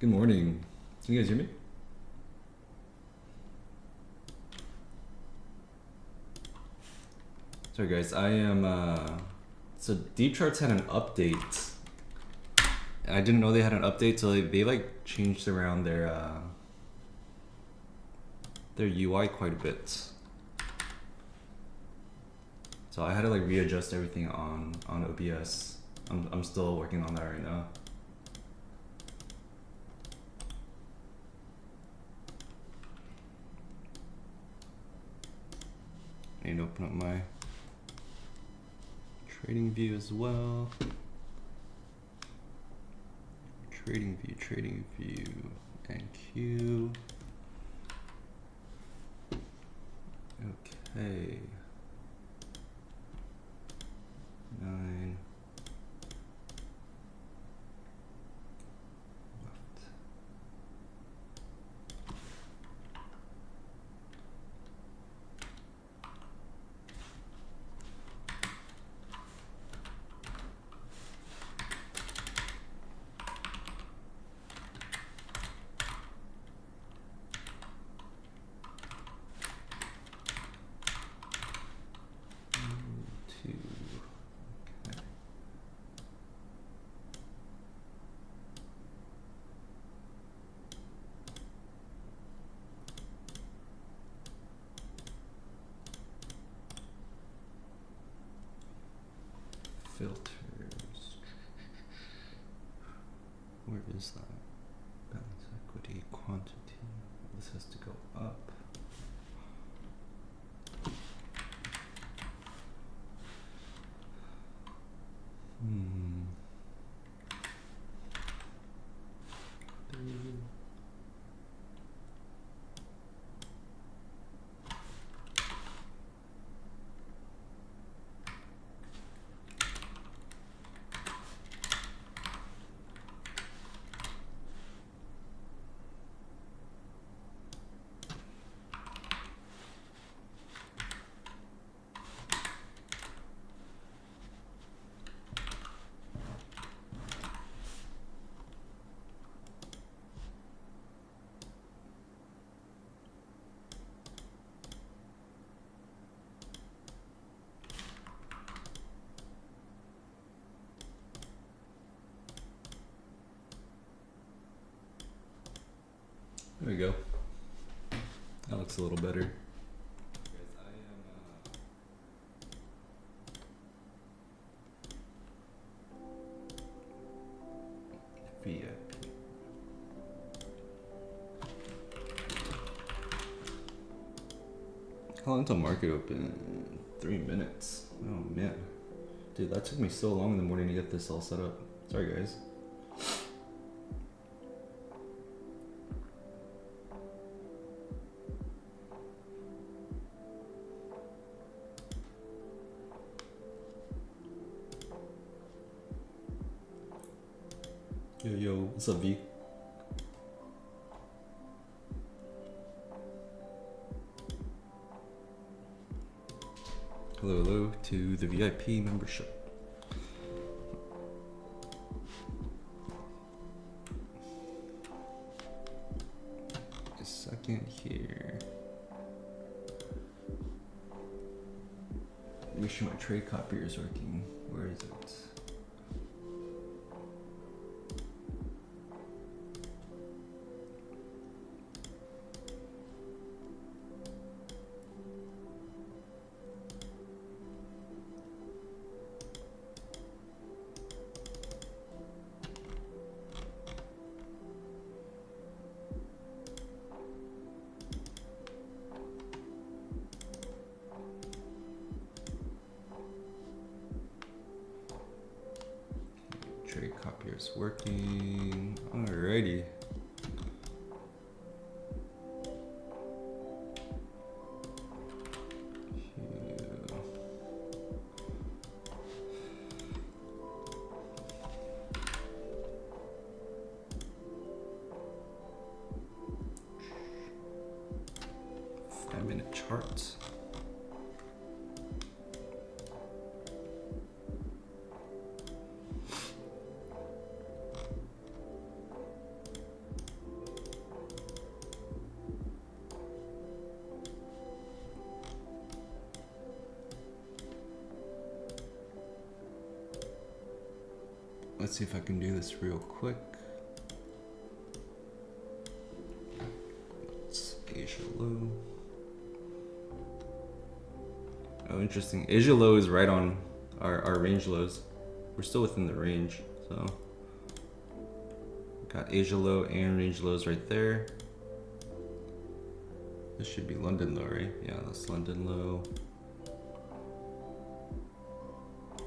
Good morning. Can you guys hear me? Sorry guys, I am so Deep Charts had an update. I didn't know they had an update, so they like changed around their UI quite a bit. So I had to like readjust everything on OBS. I'm still working on that right now. I need to open up my trading view as well. Trading view, NQ. Okay. 9. Left. Filters. Where is that? Balance equity, quantity. This has to go up. There we go. That looks a little better. Guys, I am VIP. How long until market open? 3 minutes. Oh man. Dude, that took me so long in the morning to get this all set up. Sorry guys. Yo, what's up, V? Hello to the VIP membership. A second here. Make sure my trade copier is working. Where is it? Trade copier is working. Alrighty. Five-minute charts. let's see if I can do this real quick. It's Asia low. Oh, interesting. Asia low is right on our range lows. We're still within the range, so got Asia low and range lows right there. This should be London low, right? Yeah, that's London low.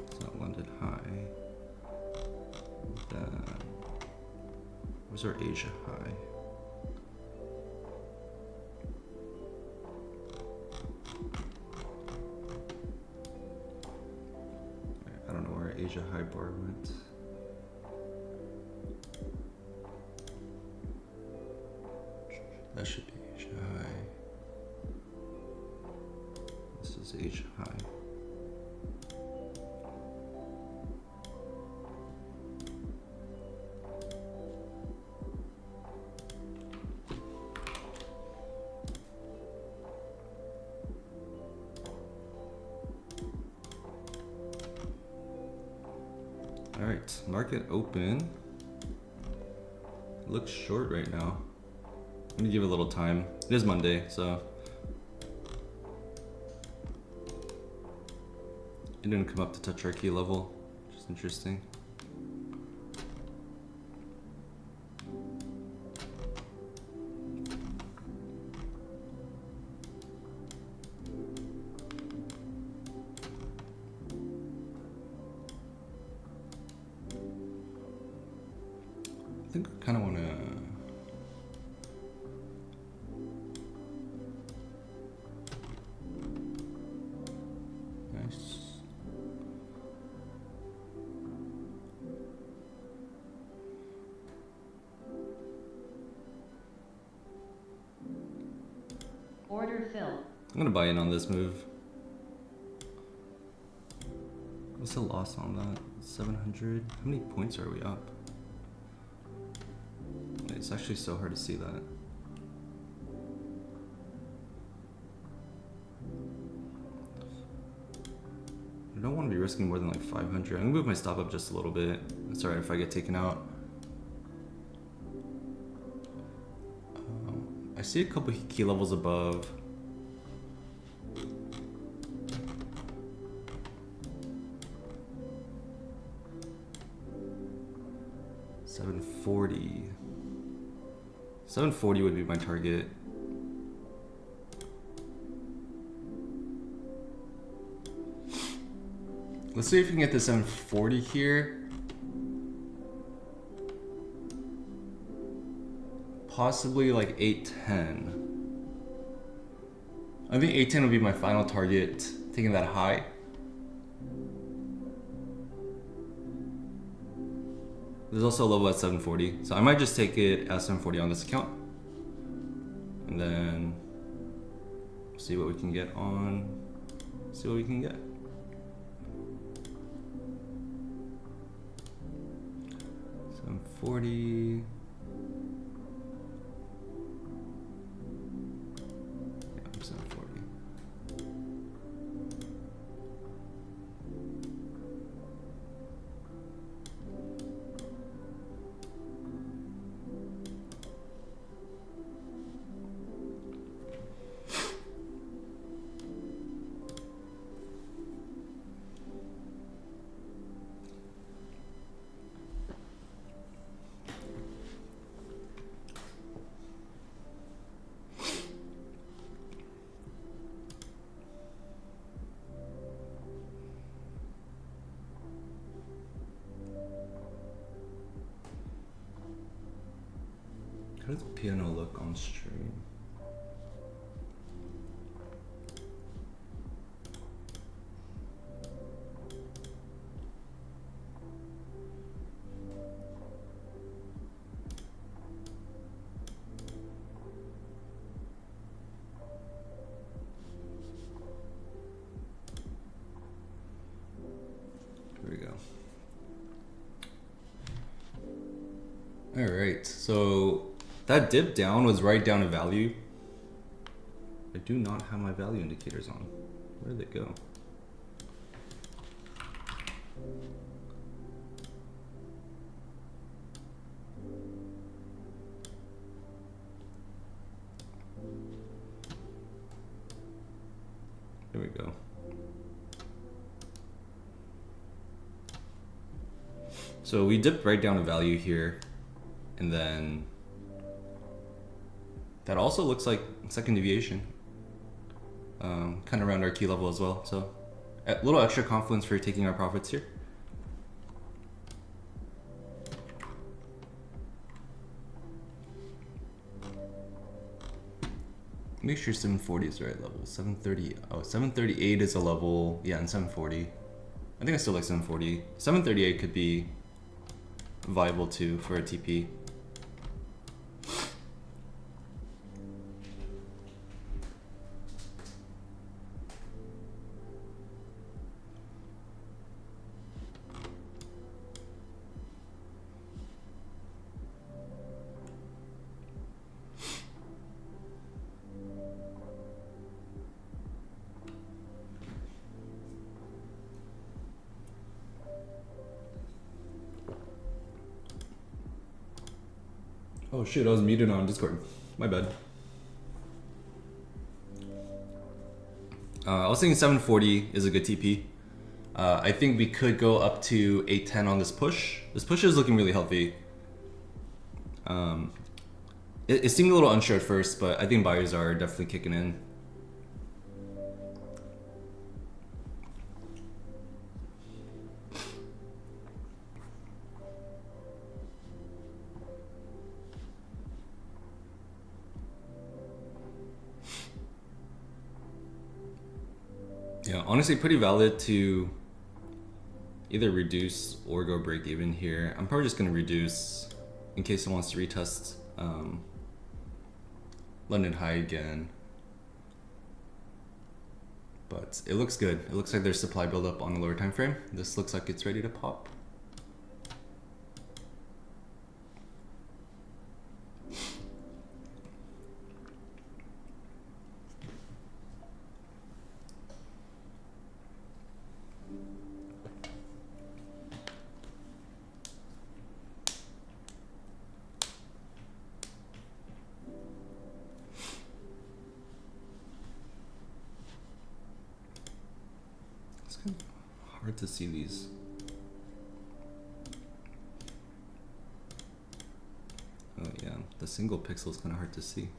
It's not London high. Then where's our Asia high? I don't know where our Asia high bar went. That should be Asia high. This is Asia high. All right, market open. Looks short right now. I'm gonna give it a little time. It is Monday, so it didn't come up to touch our key level, which is interesting. I think I kind of want to. Nice. Order fill. I'm gonna buy in on this move. What's the loss on that? 700. How many points are we up? It's actually so hard to see that. I don't want to be risking more than like 500. I'm gonna move my stop up just a little bit. It's alright if I get taken out. I see a couple key levels above. $740. 740 would be my target. Let's see if we can get the 740 here. Possibly like 810. I think 810 would be my final target, taking that high. There's also a level at 740, so I might just take it at 740 on this account, and then see what we can get on. See what we can get. $740. Yeah, 740. How does the piano look on stream? Here we go. All right, so that dip down was right down to value. I do not have my value indicators on. Where did they go? Here we go. So we dipped right down to value here, and then that also looks like second deviation, kind of around our key level as well. So a little extra confidence for taking our profits here. Make sure 740 is the right level. 730. Oh, 738 is a level. Yeah, and 740. I think I still like 740. 738 could be viable too for a TP. Oh shit, I was muted on Discord. My bad. I was thinking 740 is a good TP. I think we could go up to 810 on this push. This push is looking really healthy. It seemed a little unsure at first, but I think buyers are definitely kicking in. Yeah, honestly, pretty valid to either reduce or go break even here. I'm probably just going to reduce in case it wants to retest London high again. But it looks good. It looks like there's supply buildup on the lower time frame. This looks like it's ready to pop. Hard to see these. Oh yeah, the single pixel is kind of hard to see.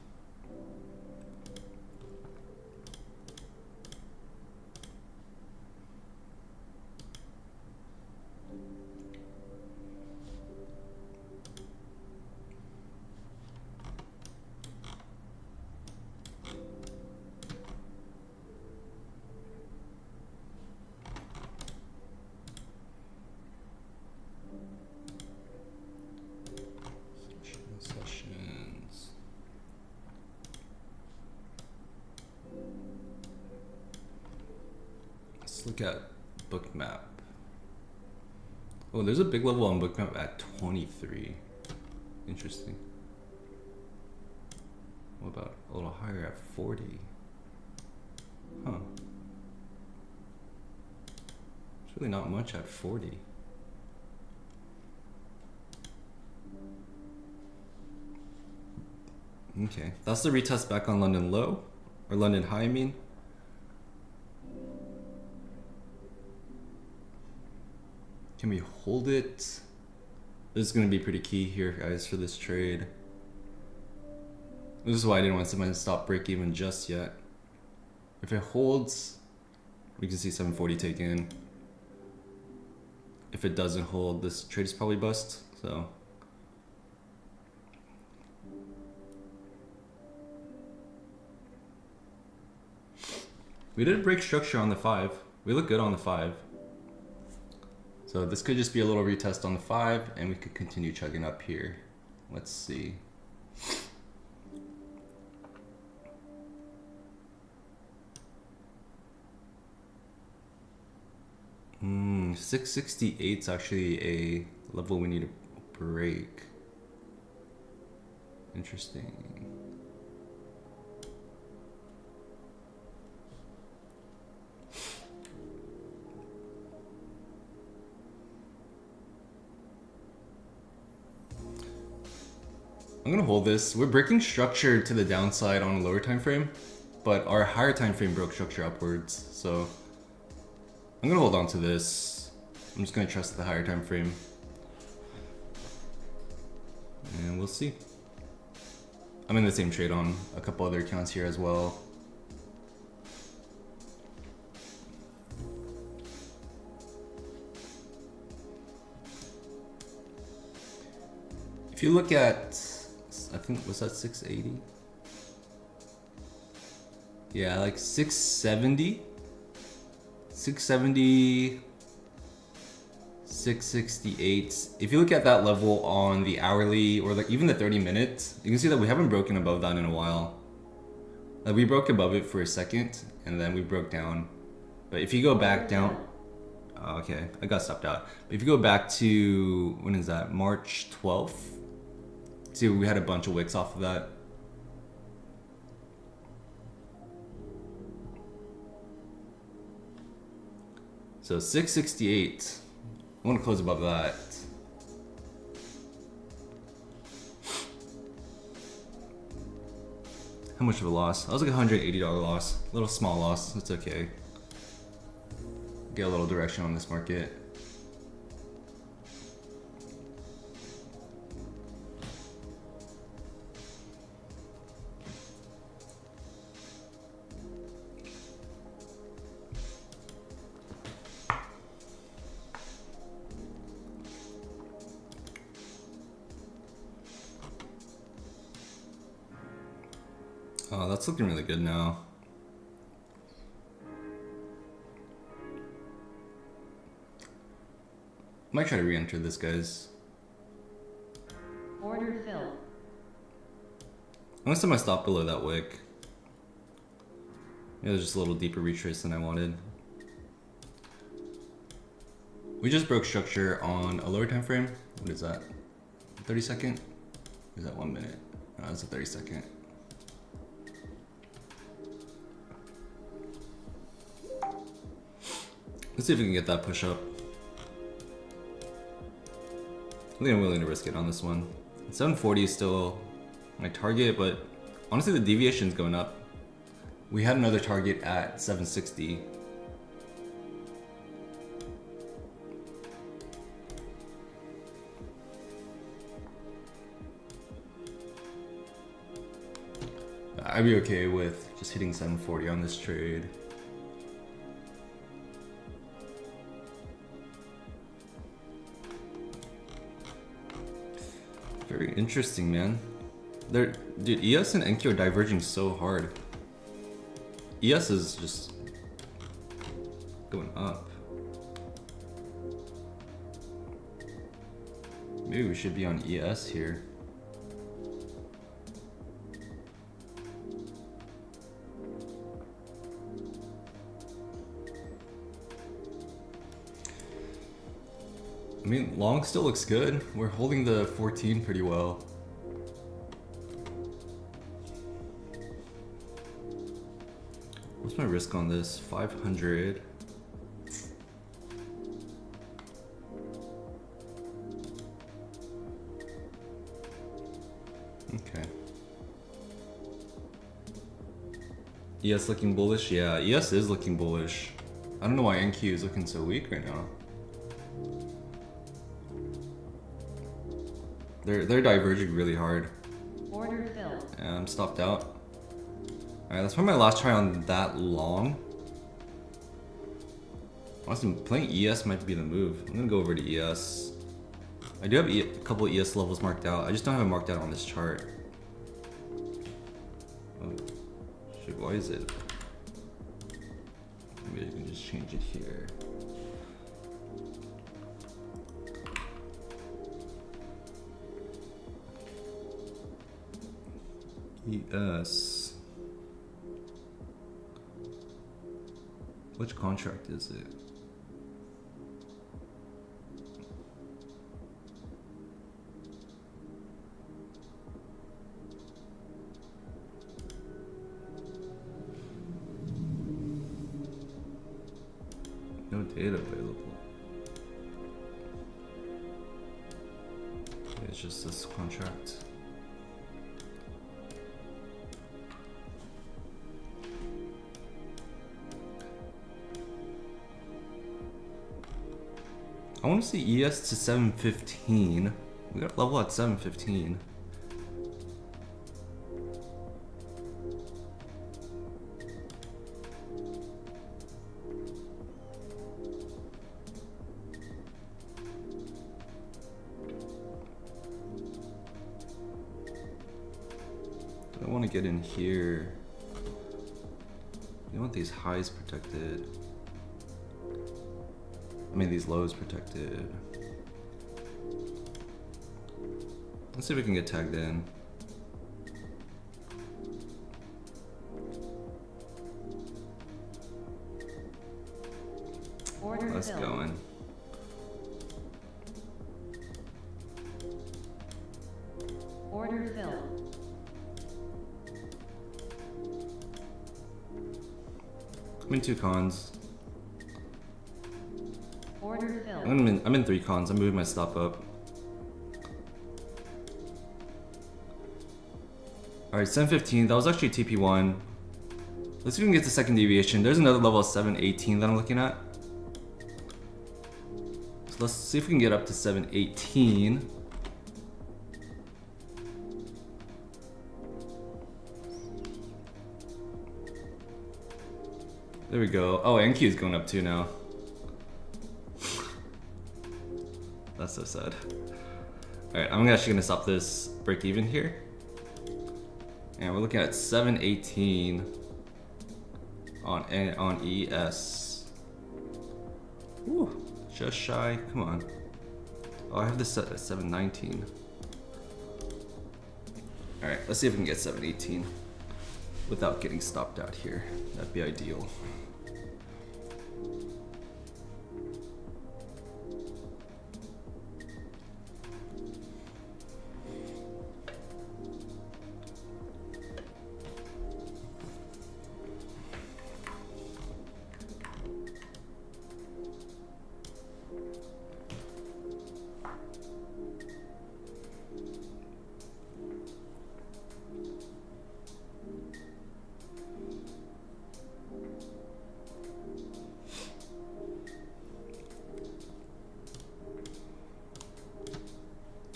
Look at bookmap. Oh, there's a big level on bookmap at 23. Interesting. What about a little higher at 40? Huh. It's really not much at 40. Okay, that's the retest back on London low, or London high, I mean. Can we hold it? This is going to be pretty key here, guys, for this trade. This is why I didn't want someone to stop break even just yet. If it holds, we can see 740 take in. If it doesn't hold, this trade is probably bust. So we did break structure on the 5. We look good on the 5. So this could just be a little retest on the 5, and we could continue chugging up here. Let's see. Hmm, 668 is actually a level we need to break. Interesting. I'm gonna hold this. We're breaking structure to the downside on a lower time frame, but our higher time frame broke structure upwards. So I'm gonna hold on to this. I'm just gonna trust the higher time frame, and we'll see. I'm in the same trade on a couple other accounts here as well. If you look at, I think, was that 680? Yeah, like 670, 670, 668. If you look at that level on the hourly or like even the 30 minutes, you can see that we haven't broken above that in a while. Like we broke above it for a second and then we broke down. But if you go back down, oh, okay, I got stopped out. But if you go back to, when is that? March 12th. See, we had a bunch of wicks off of that. So 668. I want to close above that. How much of a loss? That was like a $180 loss. A little small loss. It's okay. Get a little direction on this market. Oh, that's looking really good now. Might try to re-enter this, guys. Order filled. I'm gonna set my stop below that wick. Yeah, there's just a little deeper retrace than I wanted. We just broke structure on a lower time frame. What is that? 30 second? Or is that 1 minute? No, that's a 30 second. Let's see if we can get that push up. I think I'm willing to risk it on this one. 740 is still my target, but honestly the deviation's going up. We had another target at 760. I'd be okay with just hitting 740 on this trade. Very interesting, man. Dude, ES and NQ are diverging so hard. ES is just going up. Maybe we should be on ES here. I mean, long still looks good. We're holding the 14 pretty well. What's my risk on this? 500. Okay. ES looking bullish? Yeah, ES is looking bullish. I don't know why NQ is looking so weak right now. They're diverging really hard. Order filled. And I'm stopped out. Alright, that's probably my last try on that long. Honestly, playing ES might be the move. I'm gonna go over to ES. I do have a couple of ES levels marked out. I just don't have it marked out on this chart. Oh, shit, why is it? Maybe I can just change it here. ES. Which contract is it? No data available. It's just this contract. I want to see ES to 715. We got level at 715. I want to get in here. You want these highs protected. I mean these lows protected. Let's see if we can get tagged in. Order Let's filled. go in. Order filled. I'm in 2 cons. Order filled. I'm in 3 cons. I'm moving my stop up. Alright, 715. That was actually TP1. Let's see if we can get the second deviation. There's another level of 718 that I'm looking at. So let's see if we can get up to 718. There we go. Oh, NQ is going up too now. That's so sad. Alright, I'm actually gonna stop this break even here. And we're looking at 718 on ES. Woo, just shy. Come on. Oh, I have this set at 719. Alright, let's see if we can get 718 without getting stopped out here. That'd be ideal.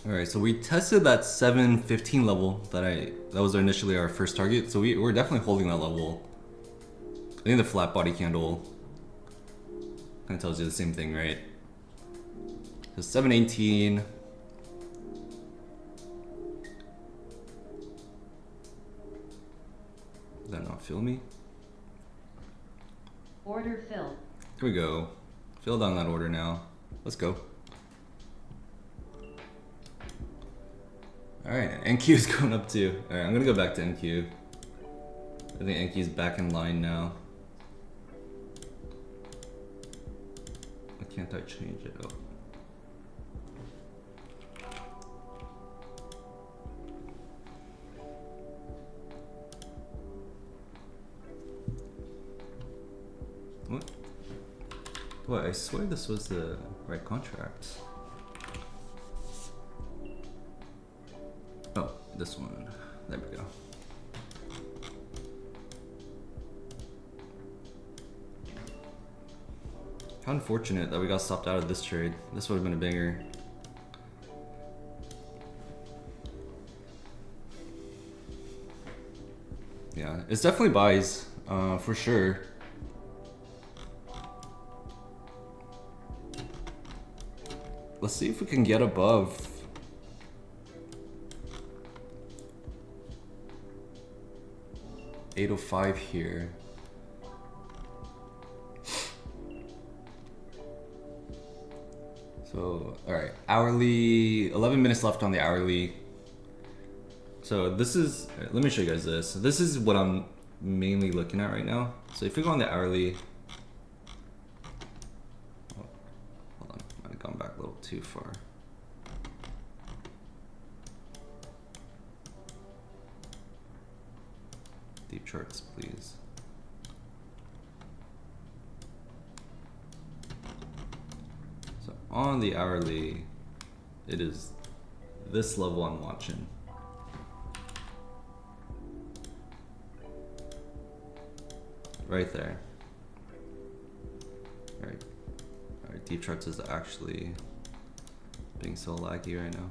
Alright, so we tested that 715 level that was initially our first target. So we're definitely holding that level. I think the flat body candle kind of tells you the same thing, right? So 718. Does that not fill me? Order filled. Here we go. Filled on that order now. Let's go. Alright, NQ is going up too. Alright, I'm gonna go back to NQ. I think NQ is back in line now. Why can't I change it? Oh. What? What? I swear this was the right contract. Oh, this one. There we go. How unfortunate that we got stopped out of this trade. This would have been a banger. Yeah, it's definitely buys, for sure. Let's see if we can get above 805 here. So, alright, hourly, 11 minutes left on the hourly. So this is, let me show you guys this. This is what I'm mainly looking at right now. So if we go on the hourly, oh, hold on, might have gone back a little too far. Deep charts, please. So on the hourly, it is this level I'm watching. Right there. Alright, deep charts is actually being so laggy right now.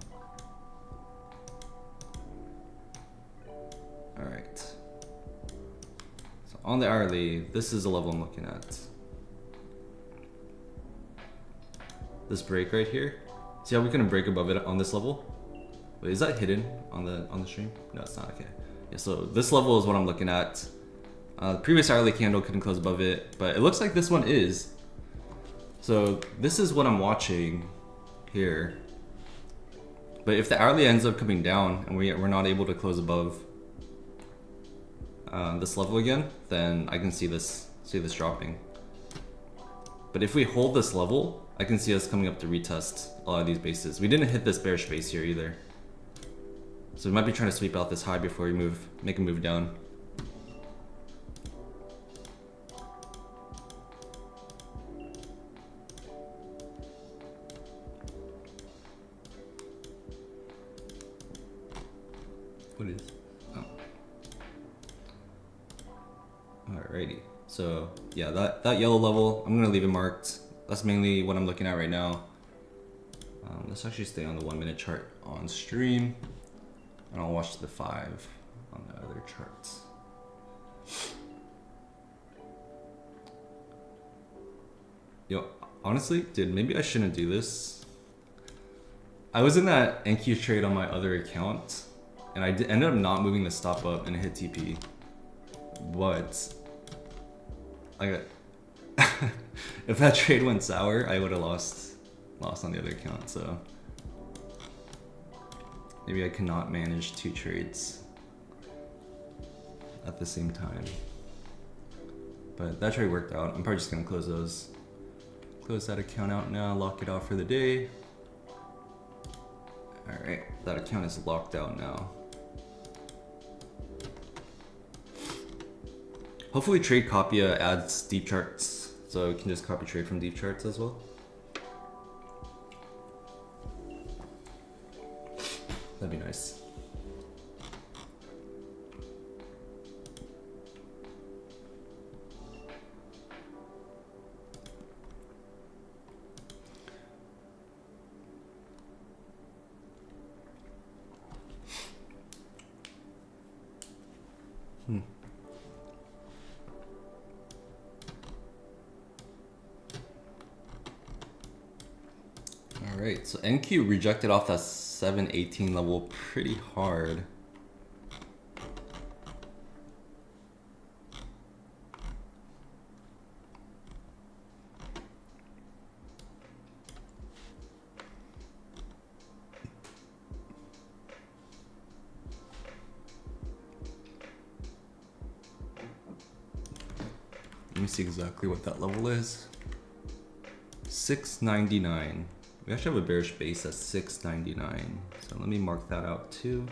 Alright. So on the hourly, this is the level I'm looking at. This break right here. See how we couldn't break above it on this level? Wait, is that hidden on the stream? No, it's not. Okay. Yeah, so this level is what I'm looking at. The previous hourly candle couldn't close above it, but it looks like this one is. So this is what I'm watching here. But if the hourly ends up coming down and we're not able to close above this level again, then I can see this dropping. But if we hold this level, I can see us coming up to retest a lot of these bases. We didn't hit this bearish base here either. So we might be trying to sweep out this high before we make a move down. What is? Oh. Alrighty. So yeah, that yellow level, I'm gonna leave it marked. That's mainly what I'm looking at right now. Let's actually stay on the 1 minute chart on stream. And I'll watch the 5 on the other charts. Yo, honestly, dude, maybe I shouldn't do this. I was in that NQ trade on my other account, and I ended up not moving the stop up and it hit TP. But if that trade went sour, I would have lost on the other account. So maybe I cannot manage 2 trades at the same time. But that trade worked out. I'm probably just gonna close that account out now, lock it out for the day. Alright, that account is locked out now. Hopefully Trade Copia adds deep charts, so we can just copy trade from deep charts as well. That'd be nice. Alright, so NQ rejected off that 718 level pretty hard. Let me see exactly what that level is. 699. We actually have a bearish base at 699. So let me mark that out too.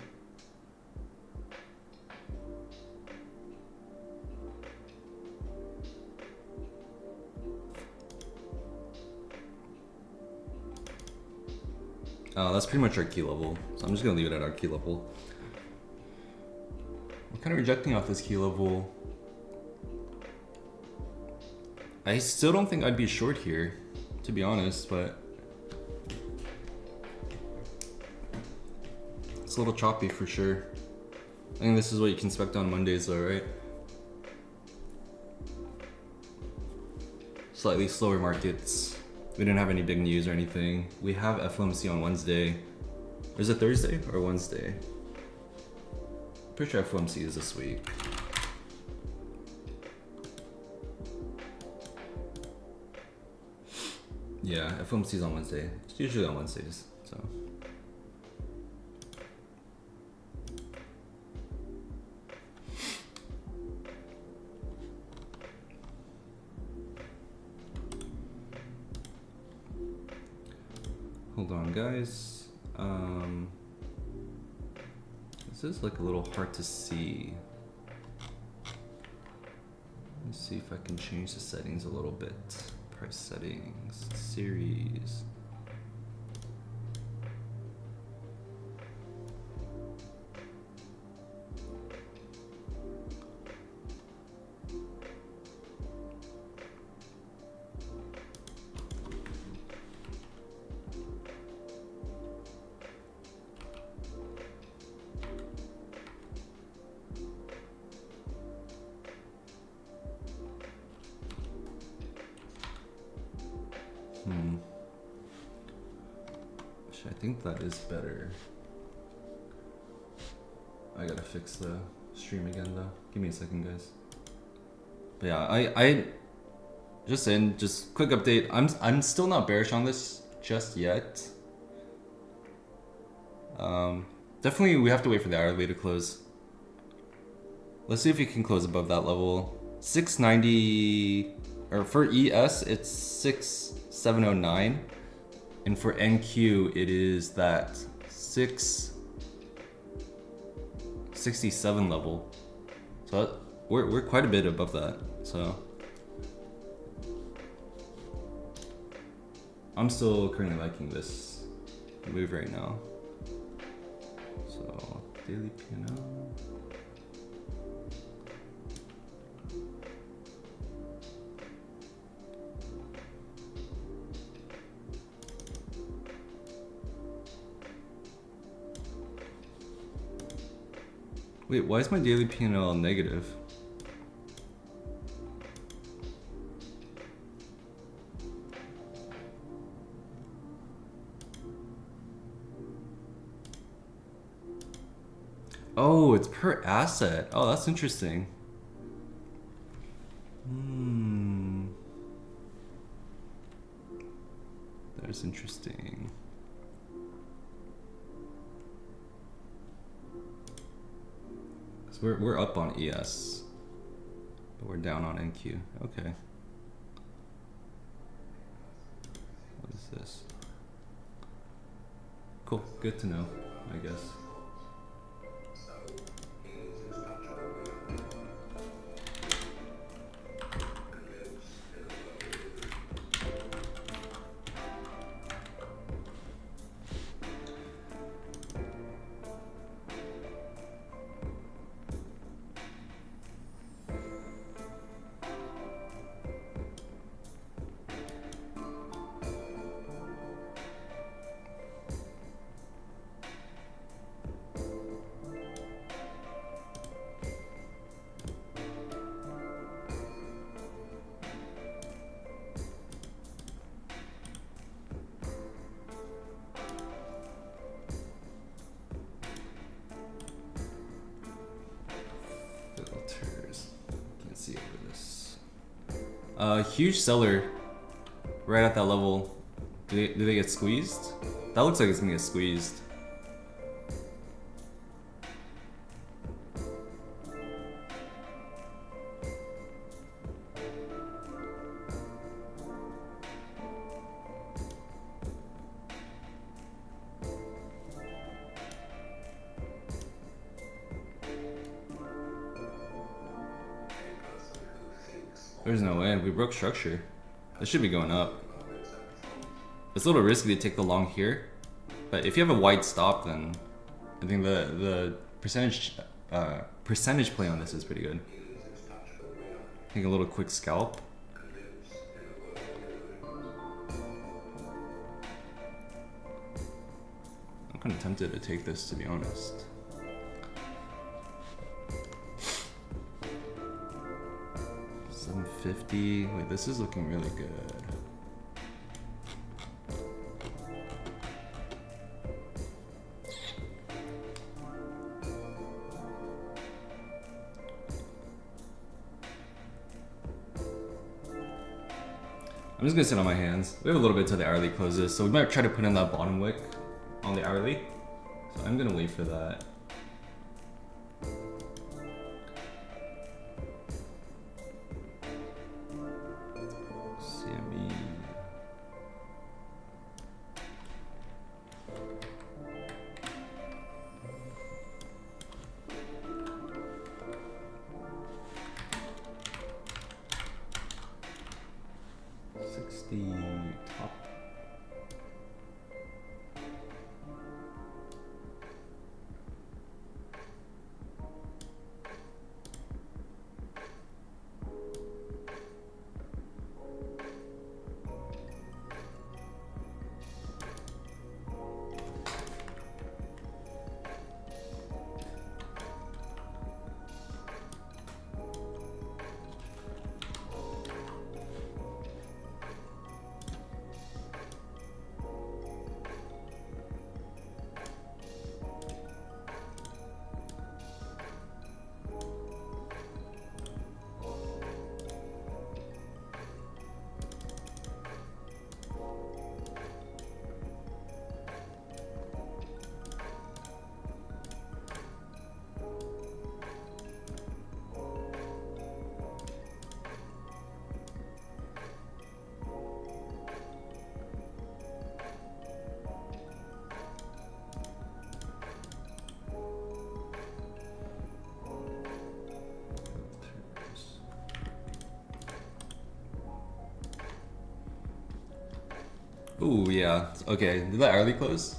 That's pretty much our key level. So I'm just gonna leave it at our key level. We're kind of rejecting off this key level. I still don't think I'd be short here, to be honest, but it's a little choppy for sure. I think this is what you can expect on Mondays though, right? Slightly slower markets. We didn't have any big news or anything. We have FOMC on Wednesday. Is it Thursday or Wednesday? Pretty sure FOMC is this week. Yeah, FOMC is on Wednesday. It's usually on Wednesdays, so. Hold on, guys. This is like a little hard to see. Let's see if I can change the settings a little bit. Price settings, series. Actually, I think that is better. I gotta fix the stream again though. Give me a second, guys. But yeah, I just quick update. I'm still not bearish on this just yet. Definitely we have to wait for the hourly to close. Let's see if we can close above that level. 690, or for ES it's 6709, and for NQ it is that 667 level. So we're quite a bit above that. So I'm still currently liking this move right now. So daily P&L. Wait, why is my daily P&L negative? Oh, it's per asset. Oh, that's interesting. That's interesting. So we're up on ES, but we're down on NQ. Okay. What is this? Cool. Good to know, I guess. Huge seller right at that level. Do they get squeezed? That looks like it's gonna get squeezed. There's no way. We broke structure. This should be going up. It's a little risky to take the long here, but if you have a wide stop, then I think the percentage play on this is pretty good. I think a little quick scalp. I'm kind of tempted to take this, to be honest. $750. Wait, this is looking really good. I'm just gonna sit on my hands. We have a little bit till the hourly closes, so we might try to put in that bottom wick on the hourly. So I'm gonna wait for that. Ooh, yeah. Okay, did that hourly close?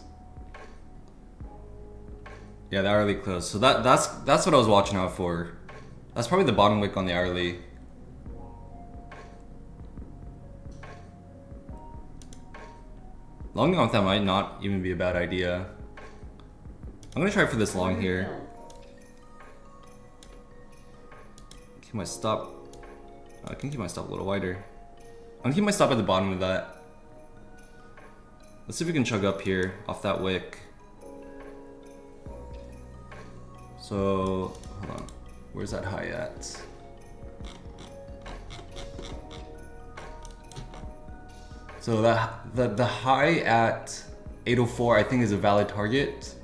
Yeah, the hourly close. So that's what I was watching out for. That's probably the bottom wick on the hourly. Longing off that might not even be a bad idea. I'm gonna try for this long here. Keep my stop. I can keep my stop a little wider. I'm gonna keep my stop at the bottom of that. Let's see if we can chug up here off that wick. So, hold on. Where's that high at? So the high at 804 I think is a valid target.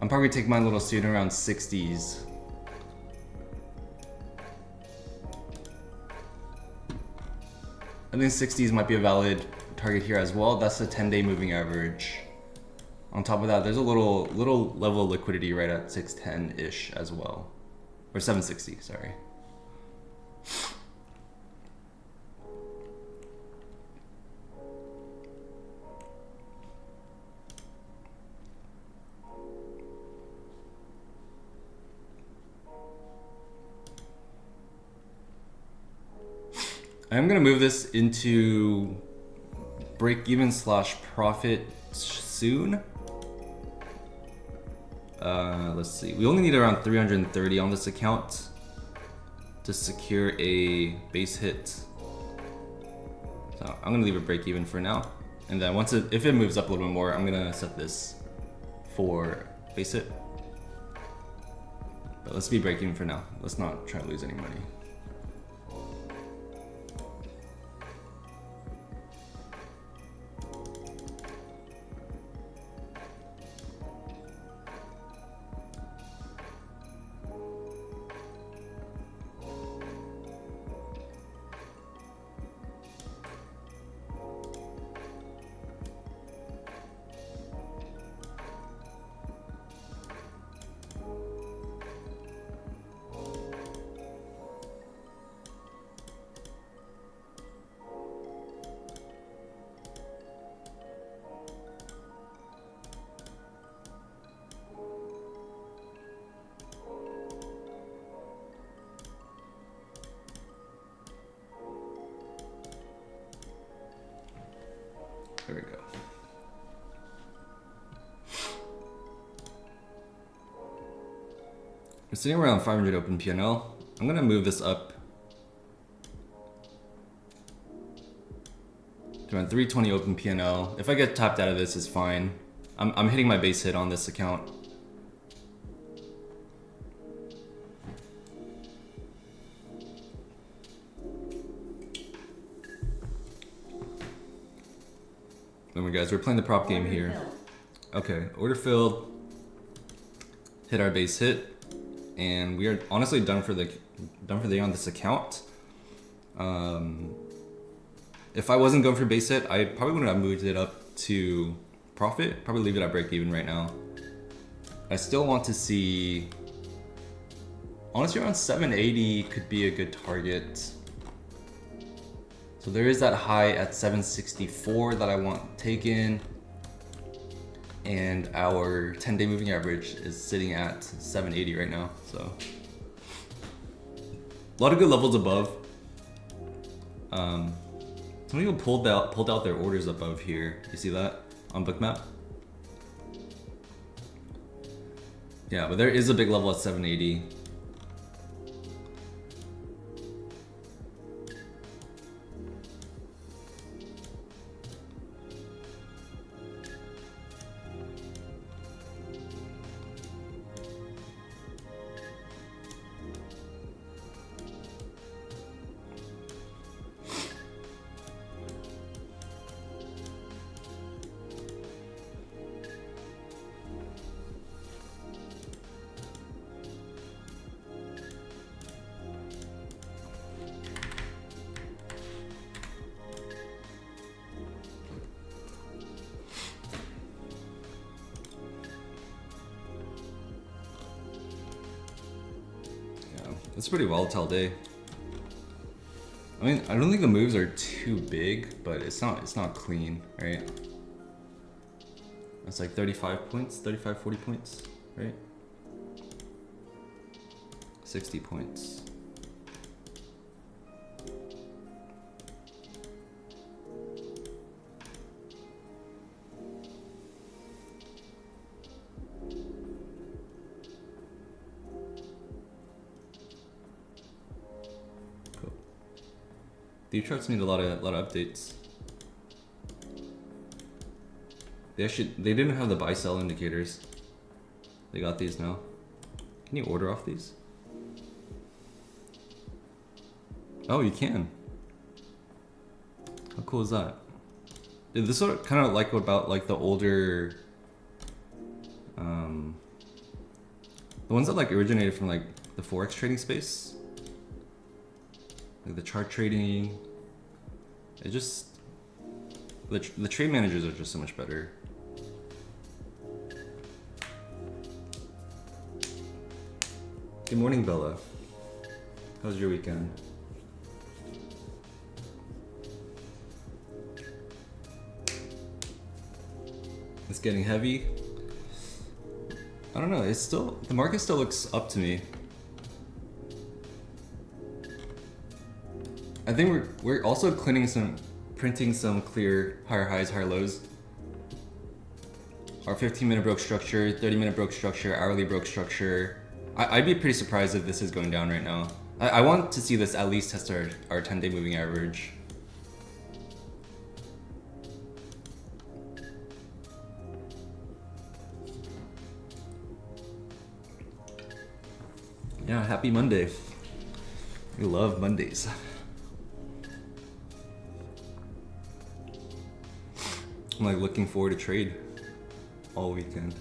I'm probably taking my little student around 60s. I think 60s might be a valid target here as well. That's the 10-day moving average. On top of that, there's a little level of liquidity right at 610-ish as well. Or 760, sorry. I'm gonna move this into break-even / profit soon. Let's see. We only need around 330 on this account to secure a base hit. So I'm gonna leave it break-even for now, and then if it moves up a little bit more, I'm gonna set this for base hit. But let's be break-even for now. Let's not try to lose any money. There we go. We're sitting around 500 open P&L. I'm gonna move this up to around 320 open P&L. If I get tapped out of this, it's fine. I'm hitting my base hit on this account. Remember guys, we're playing the prop game here. Okay, order filled, hit our base hit, and we are honestly done for the day on this account. If I wasn't going for base hit, I probably wouldn't have moved it up to profit. Probably leave it at break even right now. I still want to see, honestly around 780 could be a good target. So there is that high at 764 that I want taken, and our 10-day moving average is sitting at 780 right now. So a lot of good levels above. Some people pulled out their orders above here. You see that on Bookmap? Yeah, but there is a big level at 780. It's a pretty volatile day. I mean, I don't think the moves are too big, but it's not clean, right? That's like 35 points, 35, 40 points, right? 60 points. Cool. These charts need a lot of updates. They didn't have the buy sell indicators. They got these now. Can you order off these? Oh, you can. How cool is that? Dude, this is what I kind of like about like the older, the ones that like originated from like the forex trading space, like the chart trading. It just the trade managers are just so much better. Good morning, Bella. How was your weekend? It's getting heavy. I don't know, the market still looks up to me. I think we're also printing some clear higher highs, higher lows. Our 15-minute broke structure, 30-minute broke structure, hourly broke structure. I'd be pretty surprised if this is going down right now. I want to see this at least test our 10-day moving average. Yeah, happy Monday. We love Mondays. I'm like looking forward to trade all weekend.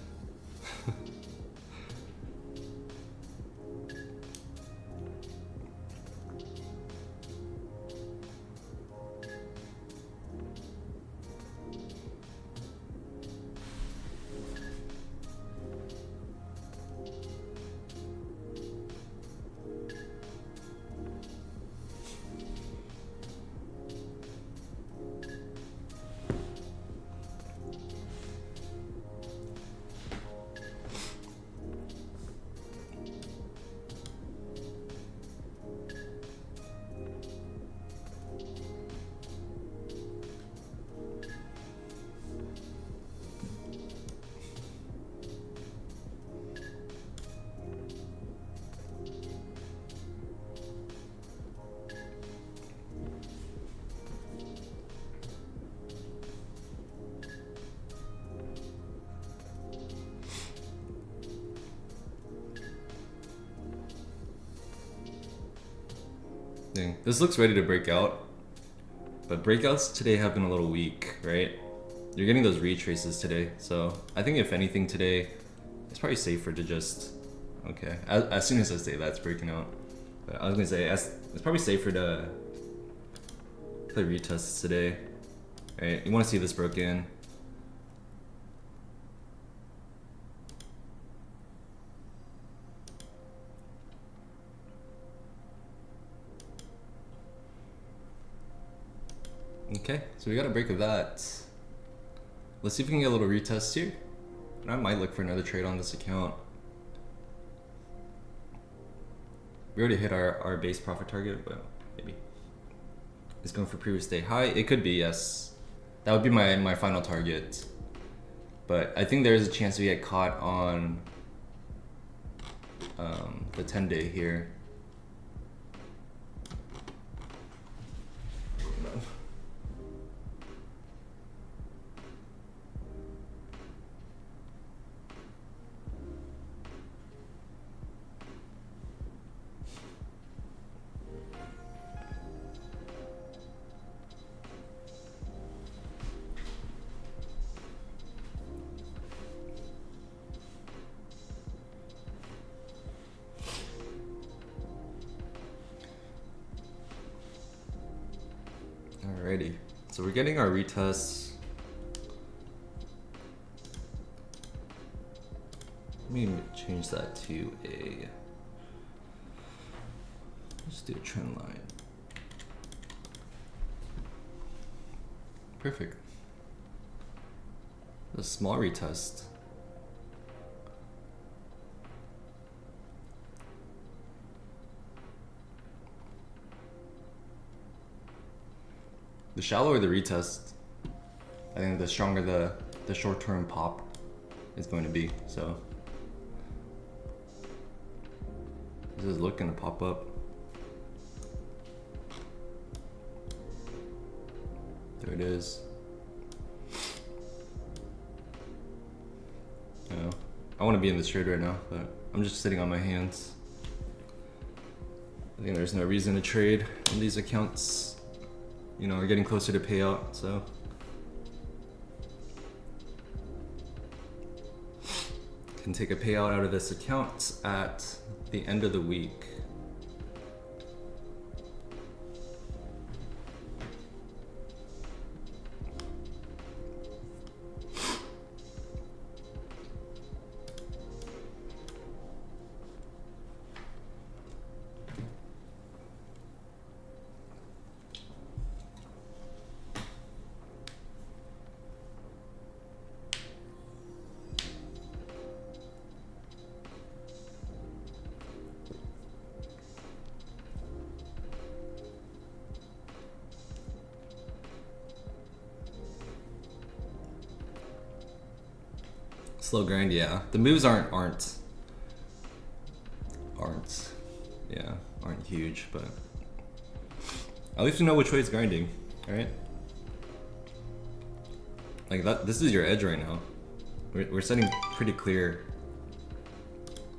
Dang. This looks ready to break out, but breakouts today have been a little weak, right? You're getting those retraces today, so I think if anything today, it's probably safer to just, okay, as soon as I say that's breaking out. But I was gonna say, it's probably safer to play retests today, right? You wanna see this broken. Okay, so we got a break of that. Let's see if we can get a little retest here. And I might look for another trade on this account. We already hit our base profit target, but maybe. It's going for previous day high. It could be, yes. That would be my final target. But I think there's a chance we get caught on the 10-day here. Alrighty, so we're getting our retests. Let me change that to let's do a trend line. Perfect. A small retest. The shallower the retest, I think the stronger the short-term pop is going to be. So this is looking to pop up. There it is. Yeah, I want to be in this trade right now, but I'm just sitting on my hands. I think there's no reason to trade in these accounts. You know, we're getting closer to payout, so. Can take a payout out of this account at the end of the week. Slow grind, yeah. The moves aren't huge, but at least you know which way it's grinding, right? Like that. This is your edge right now. We're setting pretty clear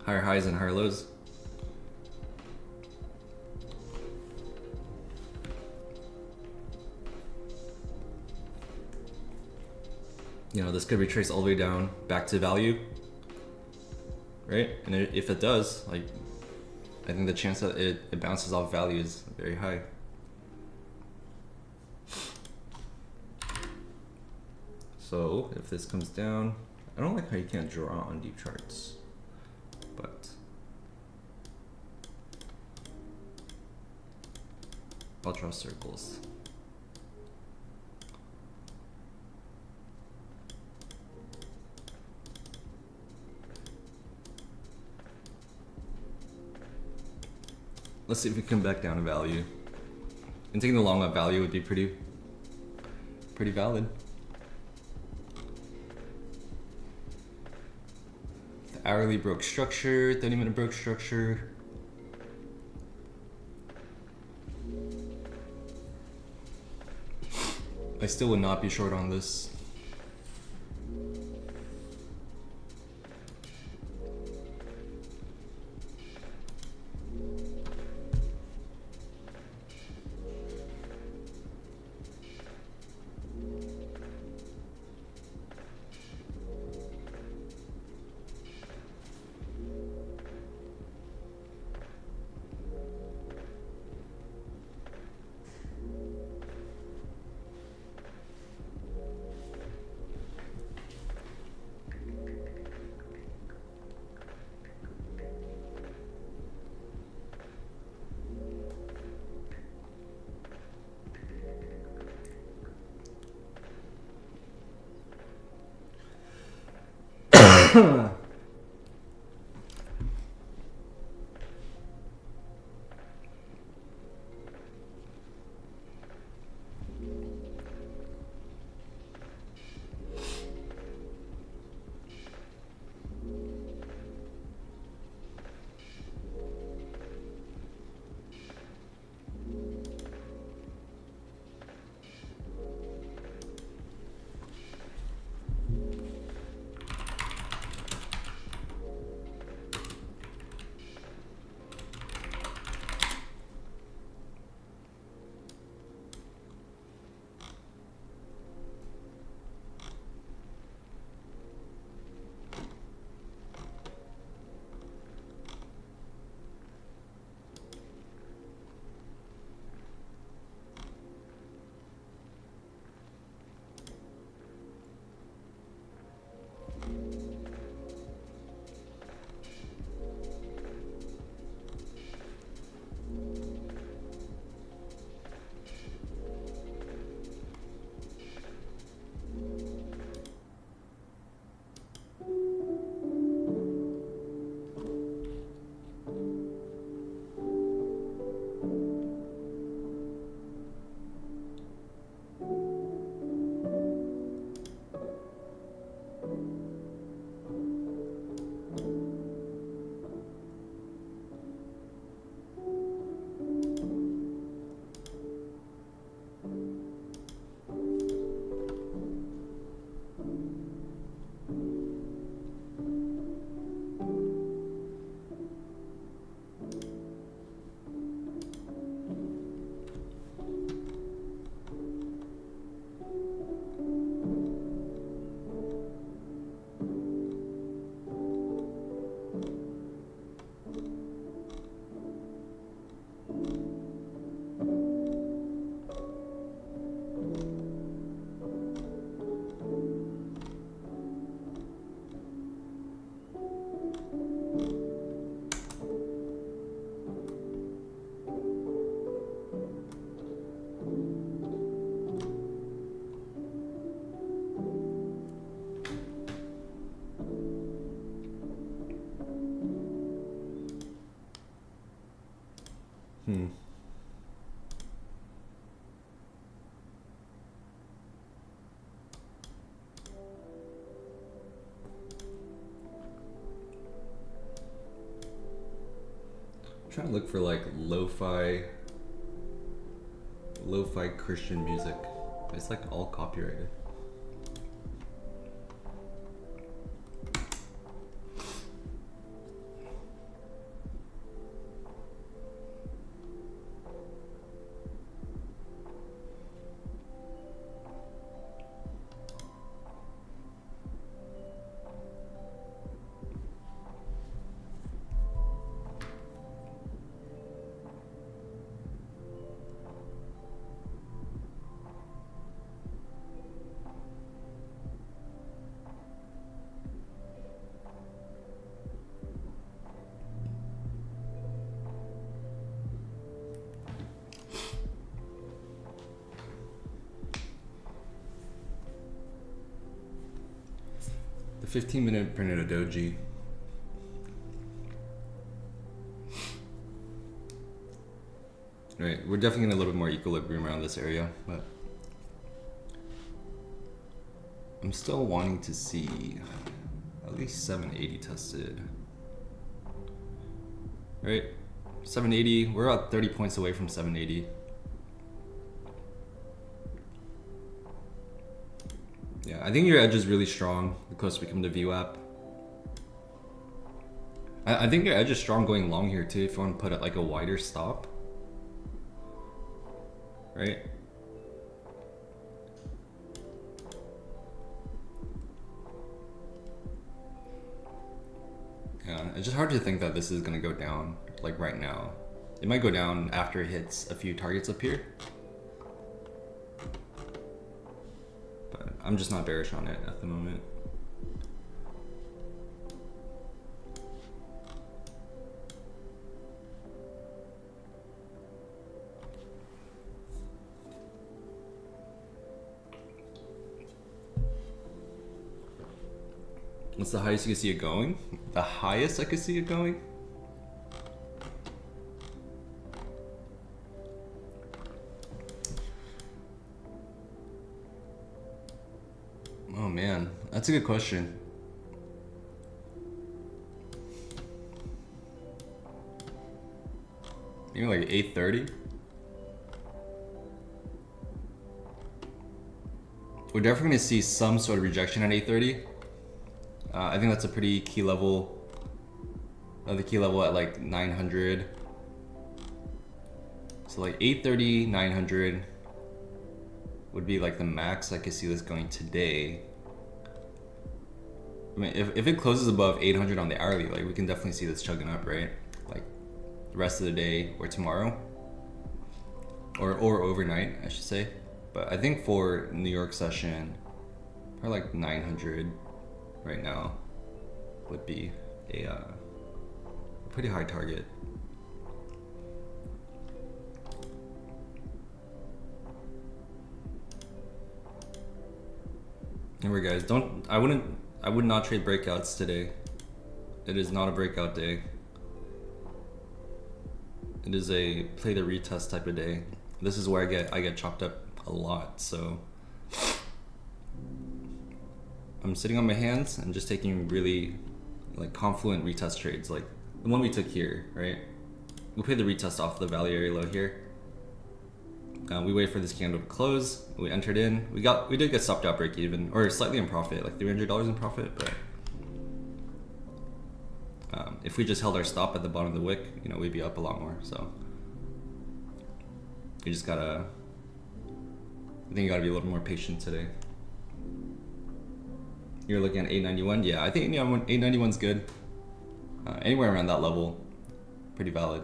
higher highs and higher lows. You know, this could retrace all the way down back to value, right? And if it does, like, I think the chance that it bounces off value is very high. So if this comes down, I don't like how you can't draw on deep charts, but I'll draw circles. Let's see if we come back down to value. And taking the long up value would be pretty valid. The hourly broke structure, 30-minute broke structure. I still would not be short on this. trying to look for like lo-fi Christian music. It's like all copyrighted. The 15-minute printed a doji. Right, we're definitely in a little bit more equilibrium around this area, but I'm still wanting to see at least 780 tested. Right, 780, we're about 30 points away from 780. Yeah, I think your edge is really strong the closer we come to VWAP. I think your edge is strong going long here too if you want to put it like a wider stop. Right? Yeah, it's just hard to think that this is gonna go down like right now. It might go down after it hits a few targets up here. But I'm just not bearish on it at the moment. What's the highest you can see it going? The highest I could see it going? Oh man, that's a good question. Maybe like 830? We're definitely gonna see some sort of rejection at 830. I think that's a pretty key level. Another key level at like 900. So like 830, 900 would be like the max I could see this going today. I mean, if it closes above 800 on the hourly, like we can definitely see this chugging up, right? Like the rest of the day or tomorrow, or overnight, I should say. But I think for New York session, probably like 900 right now would be a pretty high target. Remember guys, I would not trade breakouts today. It is not a breakout day. It is a play the retest type of day. This is where I get chopped up a lot, so I'm sitting on my hands and just taking really like confluent retest trades, like the one we took here, right? We played the retest off the value area low here. We waited for this candle to close. We entered in. We did get stopped out break even, or slightly in profit, like $300 in profit. But if we just held our stop at the bottom of the wick, you know, we'd be up a lot more. So you just gotta. I think you gotta be a little more patient today. You're looking at 891. Yeah, I think 891's good. Anywhere around that level, pretty valid.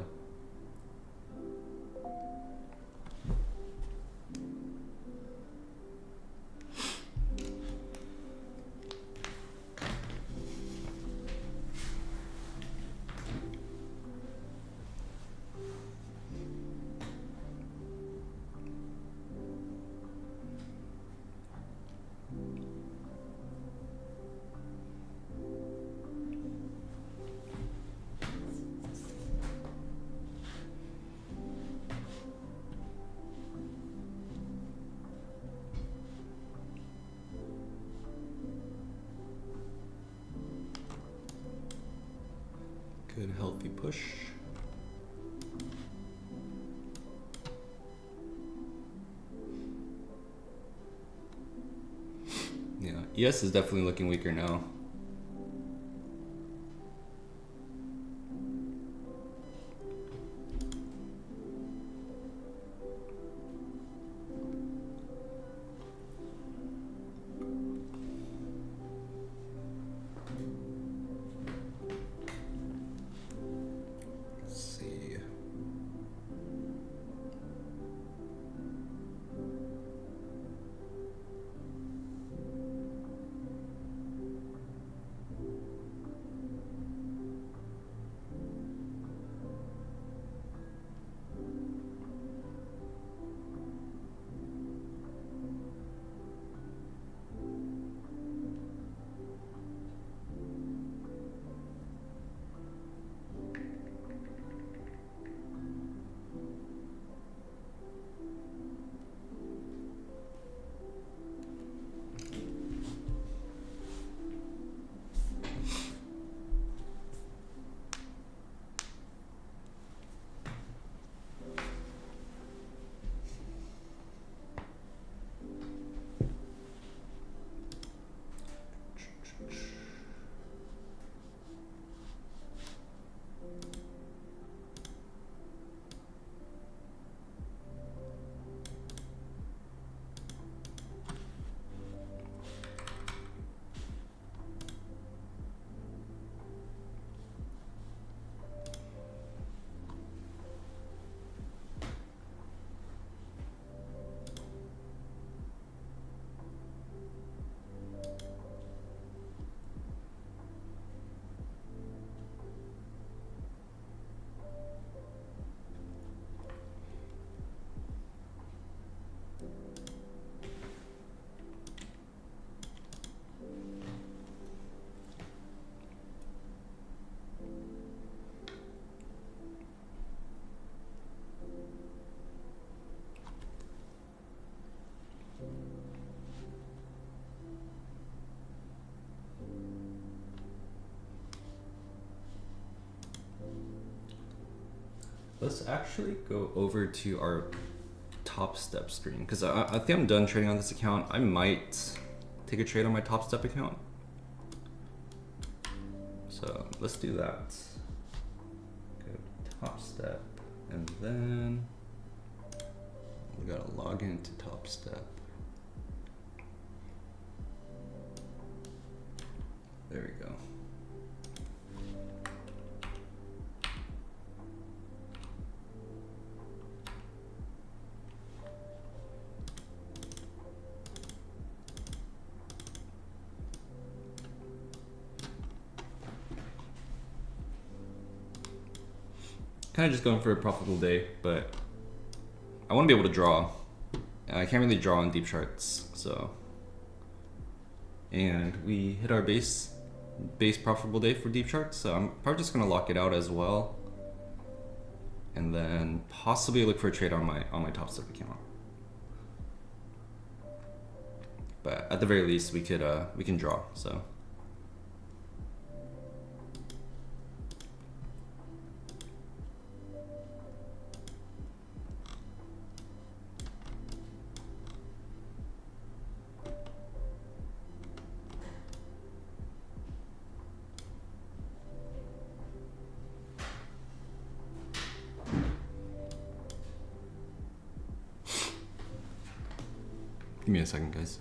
Good healthy push. ES is definitely looking weaker now. Let's see. Let's actually go over to our Topstep screen because I think I'm done trading on this account. I might take a trade on my Topstep account. So let's do that. Go to Topstep and then we gotta log into Topstep. There we go. Kind of just going for a profitable day, but I want to be able to draw. I can't really draw on deep charts, so. And we hit our base profitable day for deep charts, so I'm probably just gonna lock it out as well, and then possibly look for a trade on my Topstep account. But at the very least, we can draw. So. Give me a second, guys.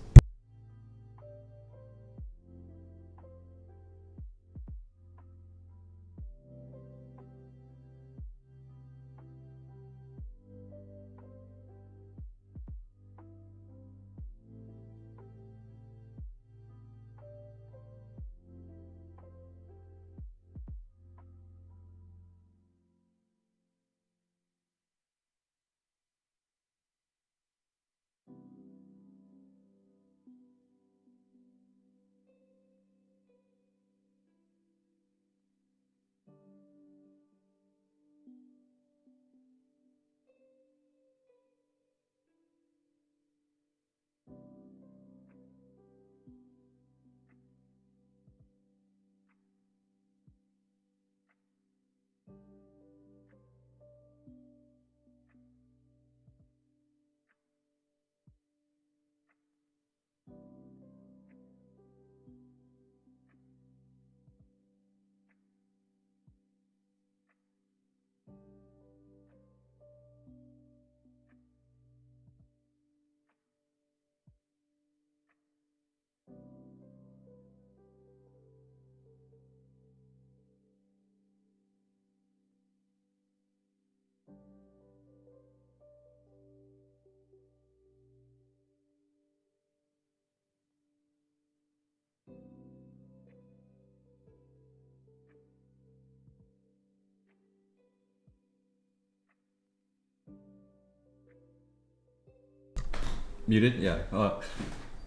Muted? Yeah. I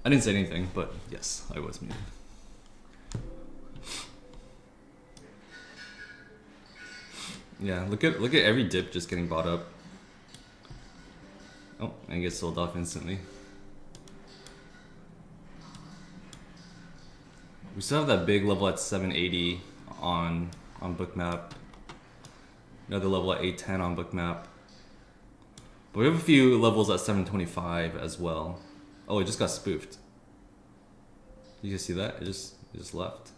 didn't say anything, but yes, I was muted. Yeah, look at every dip just getting bought up. Oh, and gets sold off instantly. We still have that big level at 780 on bookmap. Another level at 810 on bookmap. But we have a few levels at 725 as well. Oh, it just got spoofed. You guys see that? It just left.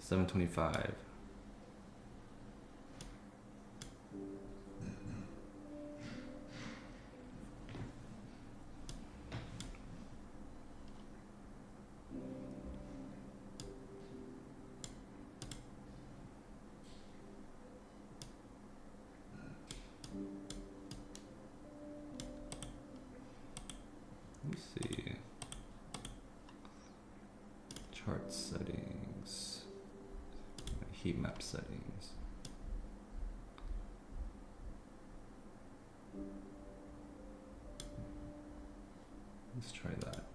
$725. Let me see. Chart settings. Heat map settings. Let's try that.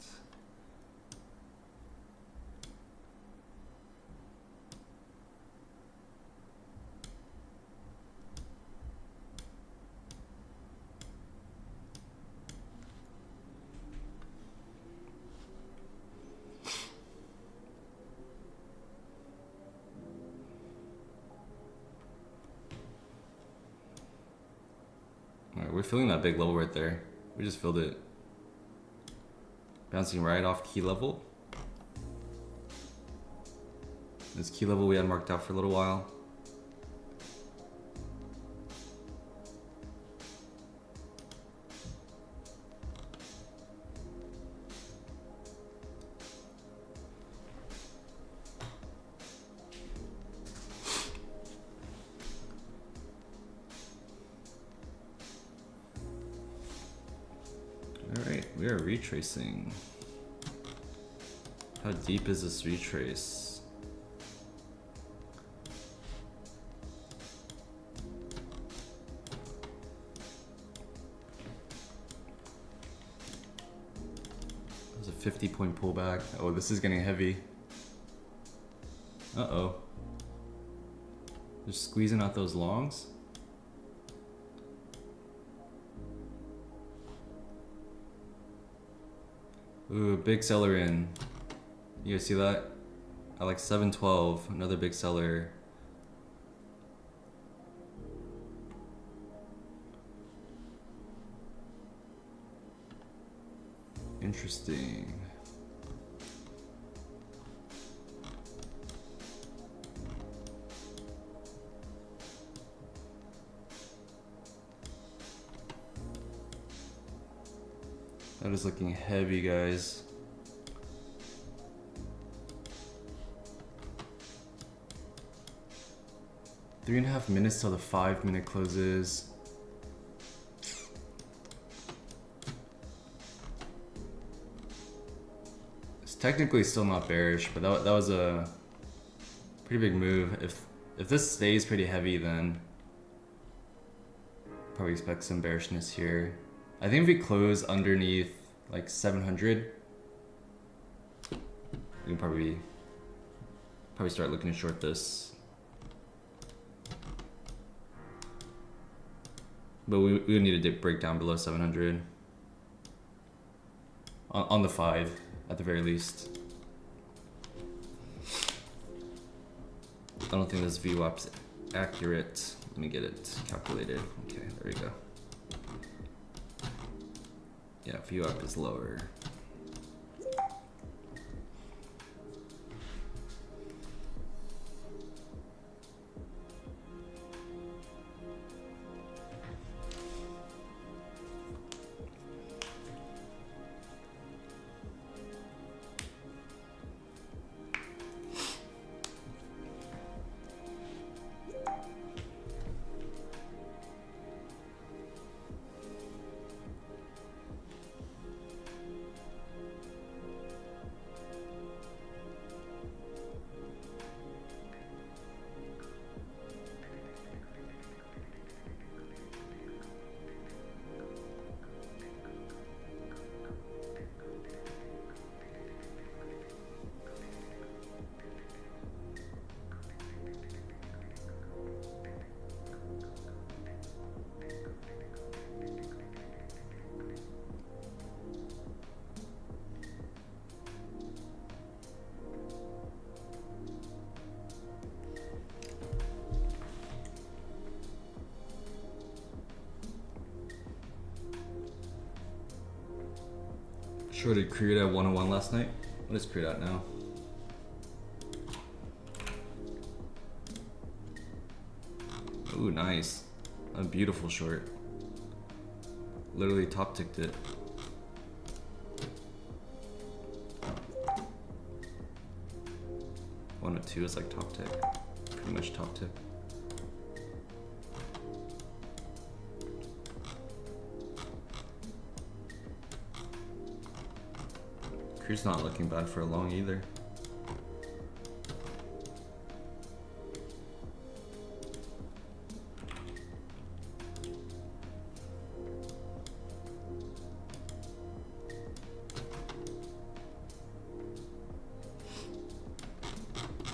Alright, we're filling that big level right there. We just filled it. Bouncing right off key level. This key level we had marked out for a little while. Alright, we are retracing. How deep is this retrace? There's a 50-point pullback. Oh, this is getting heavy. Uh-oh. Just squeezing out those longs. Ooh, big seller in. You guys see that? At like 712, another big seller. Interesting. That is looking heavy, guys. Three and a half minutes till the 5-minute closes. It's technically still not bearish, but that was a pretty big move. If this stays pretty heavy, then probably expect some bearishness here. I think if we close underneath like 700, we can probably start looking to short this. But we would need a dip break down below 700 on the 5 at the very least. I don't think this VWAP's accurate. Let me get it calculated. Okay, there we go. Yeah, VWAP is lower. Shorted crude at 101 last night. What is crude at now? Ooh, nice. A beautiful short. Literally top ticked it. One or two is like top tick. Pretty much top tick. Crude's not looking bad for a long either.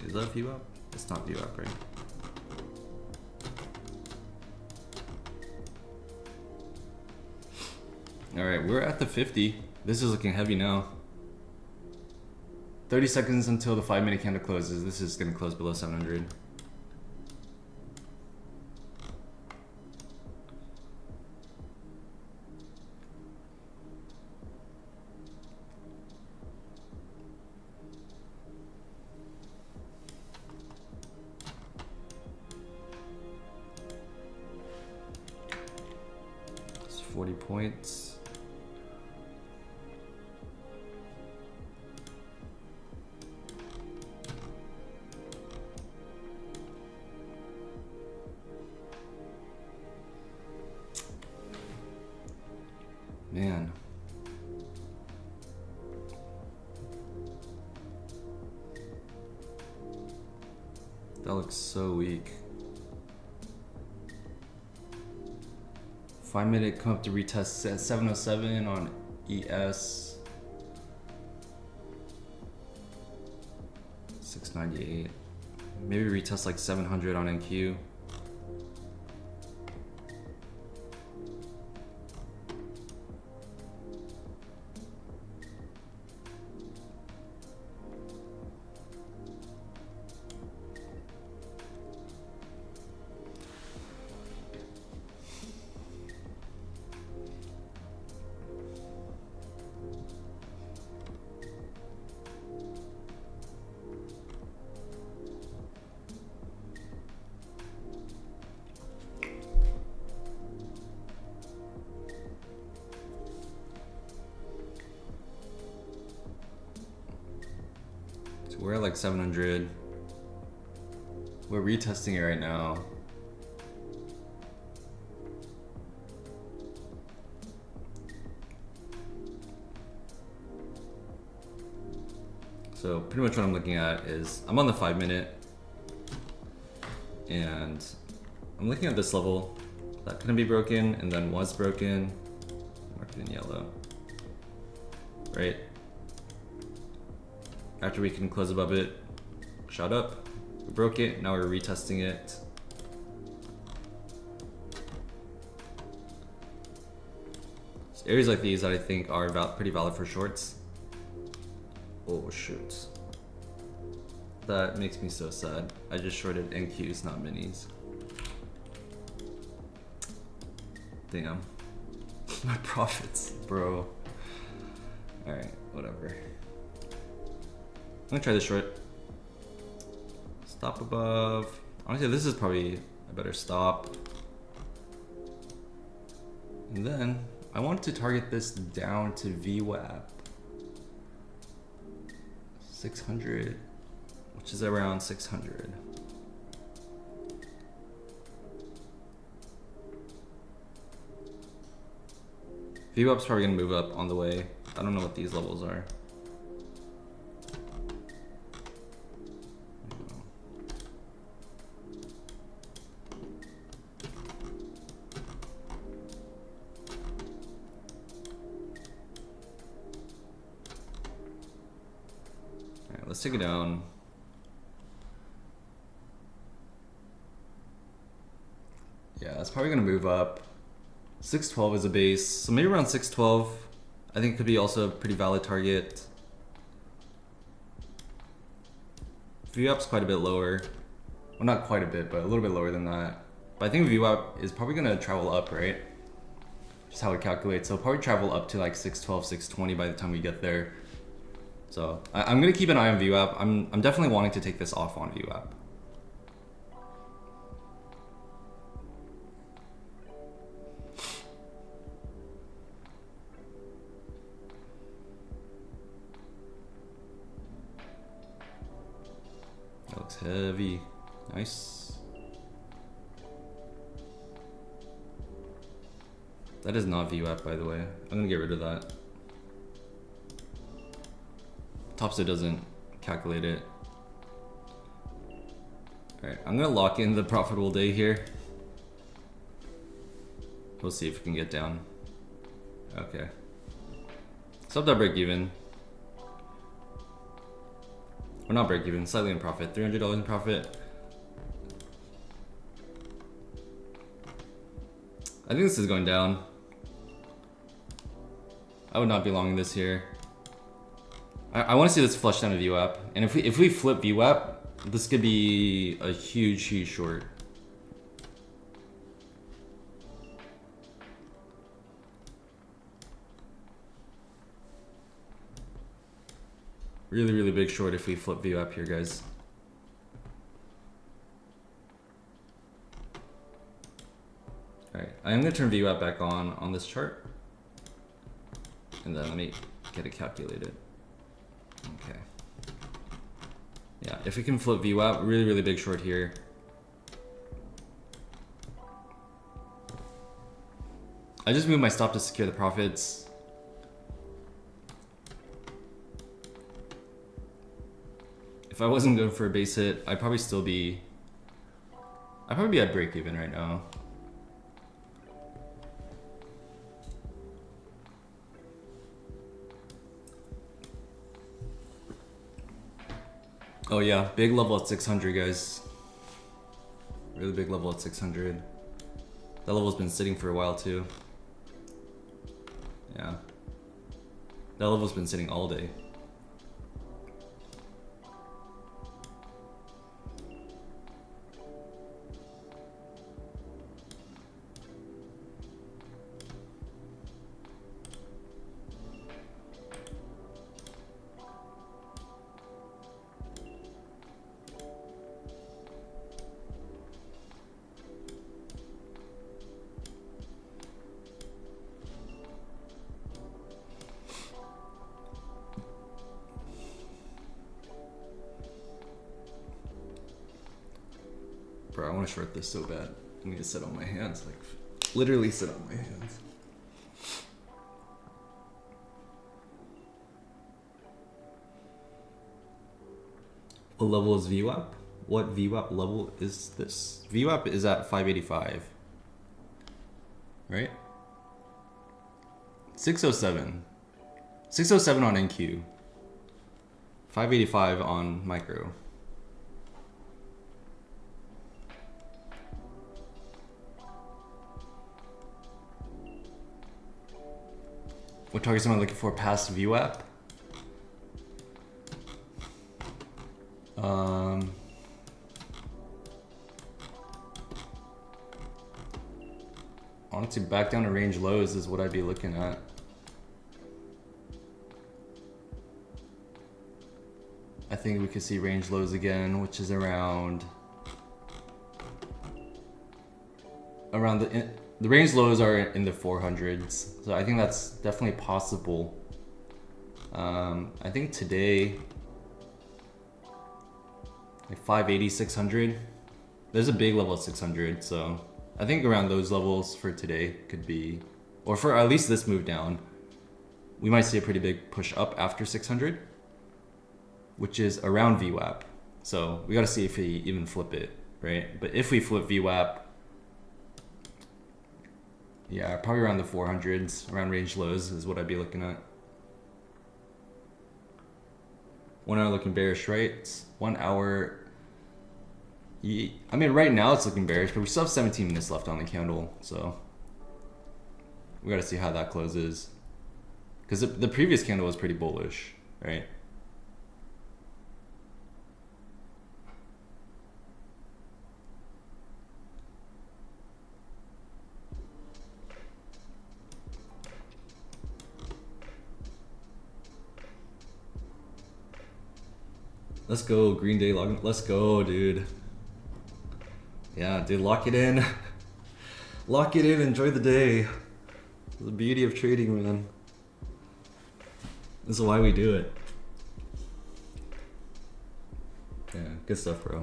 Is that VWAP? It's not VWAP, right? Alright, we're at the 50. This is looking heavy now. 30 seconds until the 5-minute candle closes. This is going to close below 700. It's 40 points. Man. That looks so weak. 5-minute come up to retest at 707 on ES. 698. Maybe retest like 700 on NQ. We're at like 700. We're retesting it right now. So pretty much what I'm looking at is I'm on the 5-minute and I'm looking at this level that couldn't be broken and then was broken. Mark it in yellow. Right? After we can close above it, shot up, we broke it, now we're retesting it. So areas like these that I think are pretty valid for shorts. Oh shoot. That makes me so sad. I just shorted NQs, not minis. Damn. My profits, bro. Alright, whatever. I'm gonna try this short. Stop above. Honestly, this is probably a better stop. And then I want to target this down to VWAP 600, which is around 600. VWAP's probably gonna move up on the way. I don't know what these levels are. Let's take it down. Yeah, it's probably gonna move up. 612 is a base, so maybe around 612. I think could be also a pretty valid target. VWAP's quite a bit lower. Well, not quite a bit, but a little bit lower than that. But I think VWAP is probably gonna travel up, right? just how it calculates. So probably travel up to like 612, 620 by the time we get there. So I'm gonna keep an eye on VWAP. I'm definitely wanting to take this off on VWAP. That looks heavy. Nice. That is not VWAP, by the way. I'm gonna get rid of that. Topstep doesn't calculate it. Alright, I'm gonna lock in the profitable day here. We'll see if we can get down. Okay. Sub that break even. Or not break even, slightly in profit. $300 in profit. I think this is going down. I would not be longing this here. I want to see this flush down to VWAP, and if we flip VWAP, this could be a huge short. Really big short if we flip VWAP here, guys. All right, I am gonna turn VWAP back on this chart, and then let me get it calculated. Okay. Yeah, if we can flip VWAP, really big short here. I just moved my stop to secure the profits. If I wasn't going for a base hit, I'd probably be at break even right now. Oh yeah, big level at 600, guys. Really big level at 600. That level's been sitting for a while too. Yeah. That level's been sitting all day. Bro, I want to short this so bad. I need to sit on my hands, like literally sit on my hands. What level is VWAP? What VWAP level is this? VWAP is at 585. Right? 607. 607 on NQ. 585 on micro. What targets am I looking for past VWAP? Honestly, back down to range lows is what I'd be looking at. I think we could see range lows again, which is around the range lows are in the 400s, so I think that's definitely possible. I think today, like 580, 600, there's a big level at 600, so I think around those levels for today could be, or for at least this move down, we might see a pretty big push up after 600, which is around VWAP. So we got to see if we even flip it, right? But if we flip VWAP, yeah, probably around the 400s, around range lows is what I'd be looking at. 1 hour looking bearish, right? 1 hour. I mean, right now it's looking bearish, but we still have 17 minutes left on the candle, so we got to see how that closes. Because the previous candle was pretty bullish, right? Let's go, Green Day login. Let's go, dude. Yeah, dude, lock it in. Lock it in, enjoy the day. The beauty of trading, man. This is why we do it. Yeah, good stuff, bro.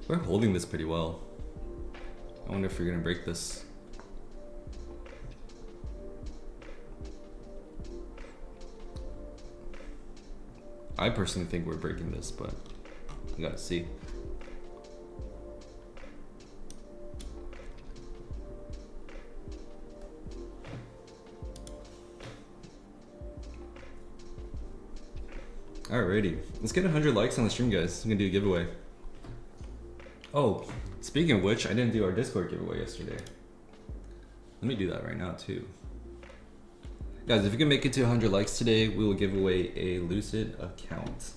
We're holding this pretty well. I wonder if you're gonna break this. I personally think we're breaking this, but we gotta see. Alrighty, let's get 100 likes on the stream, guys. I'm gonna do a giveaway. Oh, speaking of which, I didn't do our Discord giveaway yesterday. Let me do that right now too. Guys, if you can make it to 100 likes today, we will give away a Lucid account.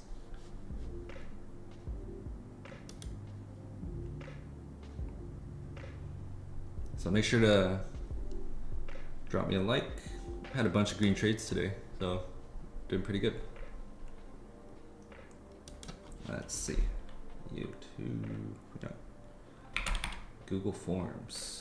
So make sure to drop me a like. I had a bunch of green trades today, so doing pretty good. Let's see. YouTube, no. Google Forms.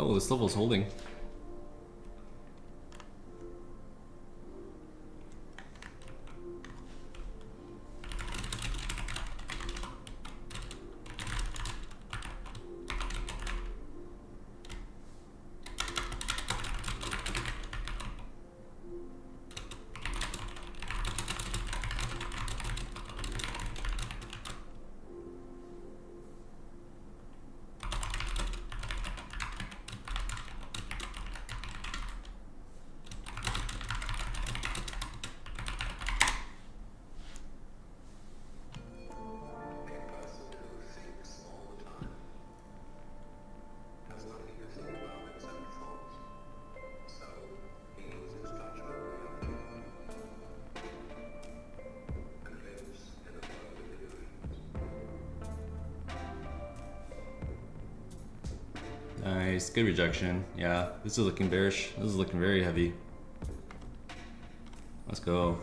Oh, this level's holding. Nice, good rejection. Yeah, this is looking bearish. This is looking very heavy. Let's go.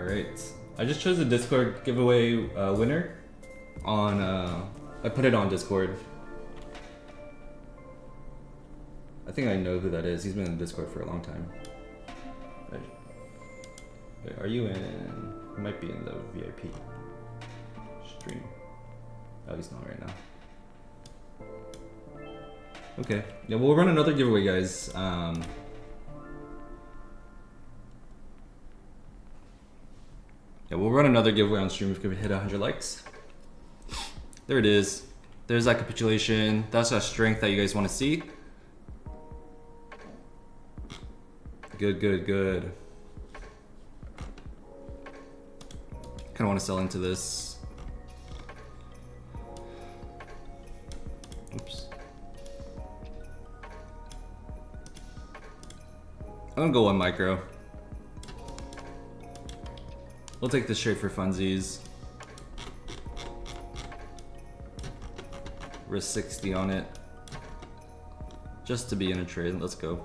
Alright. I just chose the Discord giveaway winner on, I put it on Discord. I think I know who that is. He's been in Discord for a long time. Wait, are you in? He might be in the VIP stream. Oh, he's not right now. Okay. Yeah, we'll run another giveaway, guys. Yeah, we'll run another giveaway on stream if we hit 100 likes. There it is. There's that capitulation. That's that strength that you guys want to see. Good, good, good. Kind of want to sell into this. Oops. I'm gonna go 1 micro. We'll take this straight for funsies. Risk 60 on it. Just to be in a trade. Let's go.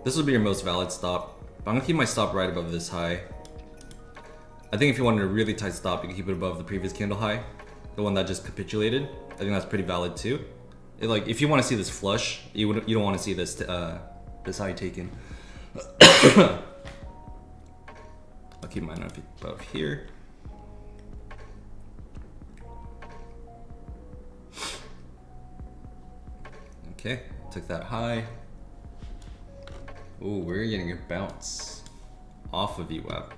This will be your most valid stop. But I'm gonna keep my stop right above this high. I think if you wanted a really tight stop, you can keep it above the previous candle high, the one that just capitulated. I think that's pretty valid too. Like if you want to see this flush, you don't want to see this this high taken. I'll keep mine up above here. Okay, took that high. Oh, we're getting a bounce off of VWAP.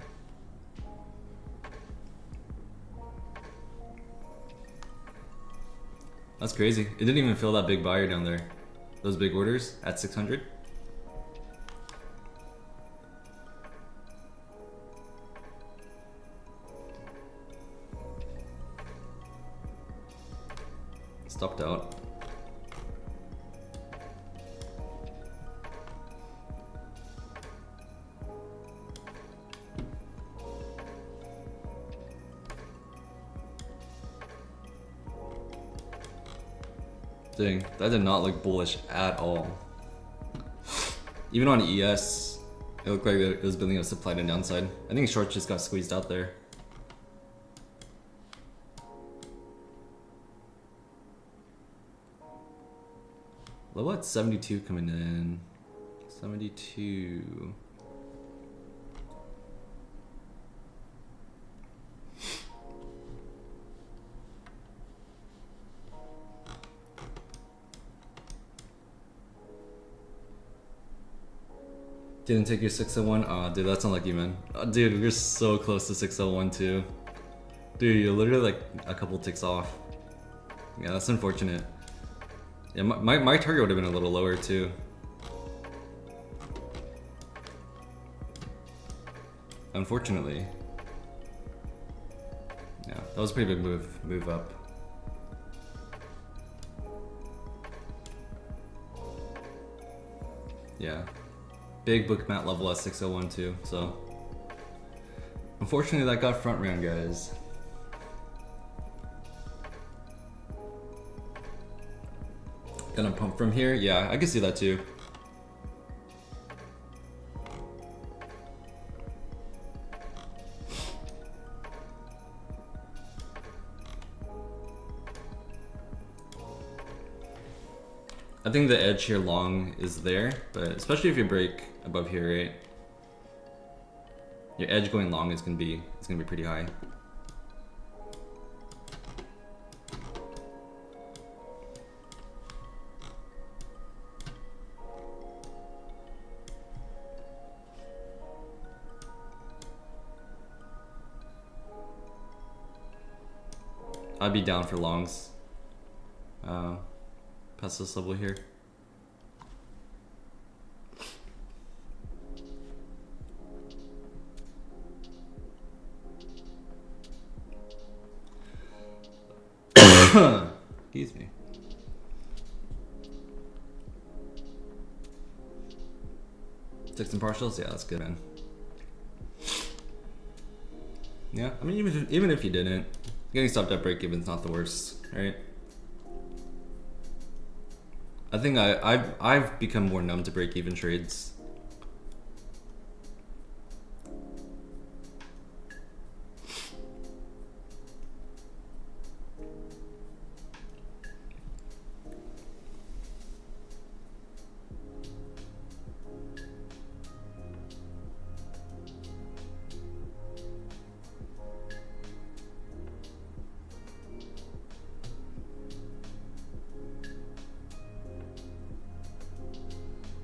That's crazy. It didn't even feel that big buyer down there. Those big orders at 600. Stopped out. Dang, that did not look bullish at all. Even on ES, it looked like it was building a supply and downside. I think short just got squeezed out there. Low at 72 coming in. 72. Didn't take your 601? Aw, dude, that's unlucky, man. Dude, we're so close to 601 too. Dude, you're literally like a couple ticks off. Yeah, that's unfortunate. Yeah, my target would have been a little lower too. Unfortunately. Yeah, that was a pretty big move up. Yeah. Big book mat level at 601 too, so unfortunately that got front ran, guys. Gonna pump from here? Yeah, I can see that too. I think the edge here long is there, but especially if you break above here, right? Your edge going long is gonna be pretty high. I'd be down for longs. Past this level here. Excuse me. Ticks and partials, yeah, that's good, man. Yeah, I mean, even if you didn't, getting stopped at break even's not the worst, right? I think I've become more numb to break even trades.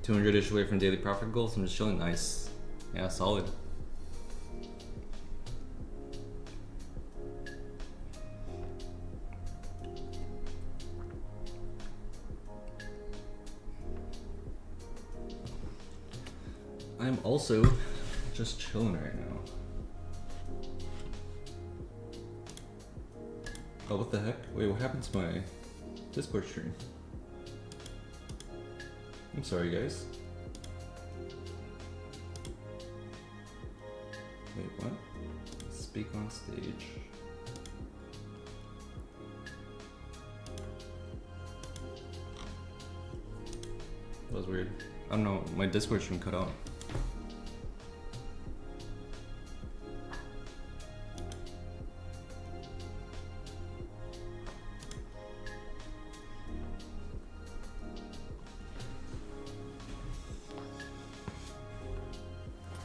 $200-ish away from daily profit goals. I'm just chilling. Nice. Yeah, solid. I'm also just chilling right now. Oh, what the heck? Wait, what happened to my Discord stream? I'm sorry, guys. Wait, what? Speak on stage. That was weird. I don't know, my Discord stream cut out.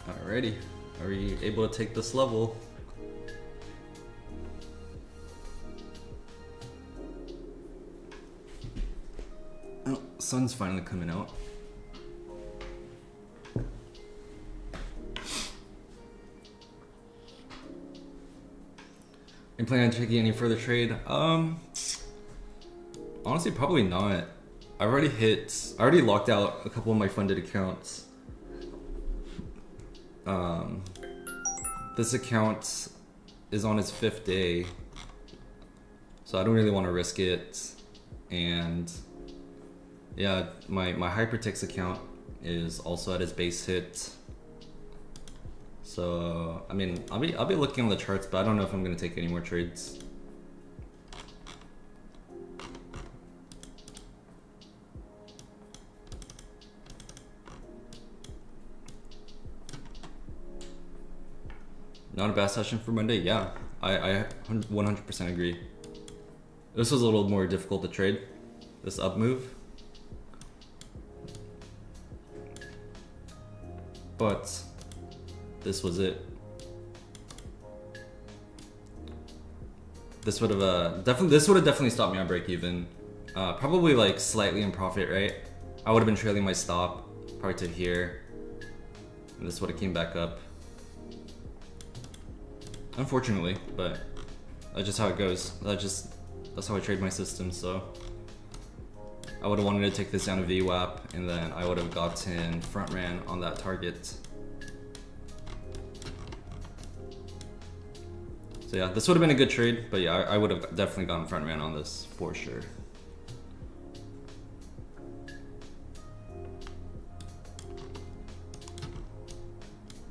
Alrighty, are we able to take this level? Oh, sun's finally coming out. You planning on taking any further trade? Honestly, probably not. I already locked out a couple of my funded accounts. This account is on its 5th day, so I don't really want to risk it. And yeah, my hypertext account is also at its base hit. So I mean, I'll be looking on the charts, but I don't know if I'm gonna take any more trades. Not a bad session for Monday. Yeah, I 100% agree. This was a little more difficult to trade, this up move. But this was it. This would have definitely stopped me on break even. Probably like slightly in profit, right? I would have been trailing my stop probably to here, and this would have came back up. Unfortunately, but that's just how it goes. That's how I trade my system. So I would have wanted to take this down to VWAP, and then I would have gotten front ran on that target. So yeah, this would have been a good trade, but yeah, I would have definitely gone front ran on this for sure.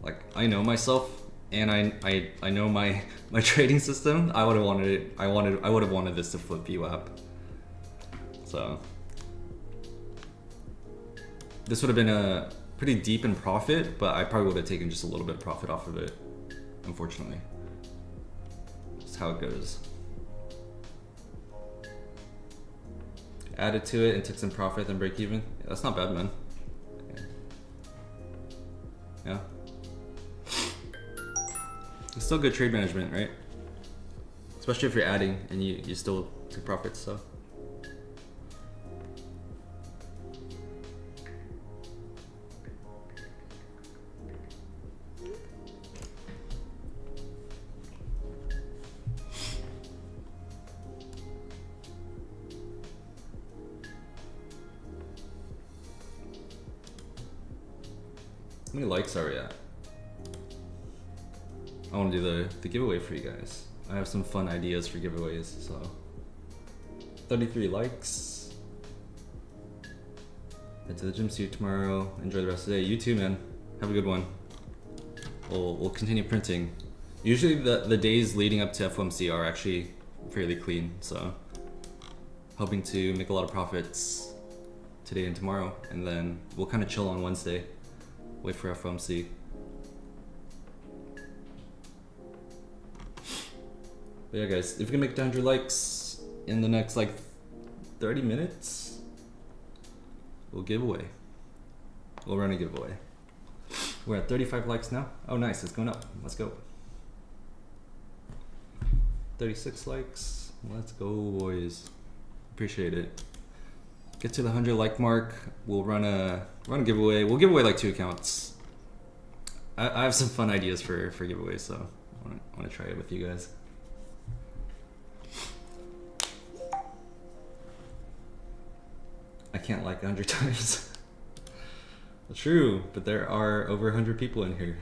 Like, I know myself, and I know my trading system. I would have wanted it. I would have wanted this to flip VWAP. So this would have been a pretty deep in profit, but I probably would have taken just a little bit of profit off of it. Unfortunately, that's how it goes. Added to it and took some profit, then break even. Yeah, that's not bad, man. Yeah. It's still good trade management, right? Especially if you're adding and you still took profits, so. How many likes are we at? I want to do the giveaway for you guys. I have some fun ideas for giveaways, so 33 likes. Head to the gym, see you tomorrow. Enjoy the rest of the day. You too, man. Have a good one. We'll continue printing. Usually the days leading up to FOMC are actually fairly clean, so hoping to make a lot of profits today and tomorrow, and then we'll kind of chill on Wednesday, wait for FOMC. But yeah guys, if we can make 100 likes in the next like 30 minutes, we'll give away. We'll run a giveaway. We're at 35 likes now. Oh nice, it's going up. Let's go. 36 likes. Let's go boys. Appreciate it. Get to the 100 like mark. We'll run a giveaway. We'll give away like 2 accounts. I have some fun ideas for giveaways, so I want to try it with you guys. I can't like 100 times. True, but there are over 100 people in here.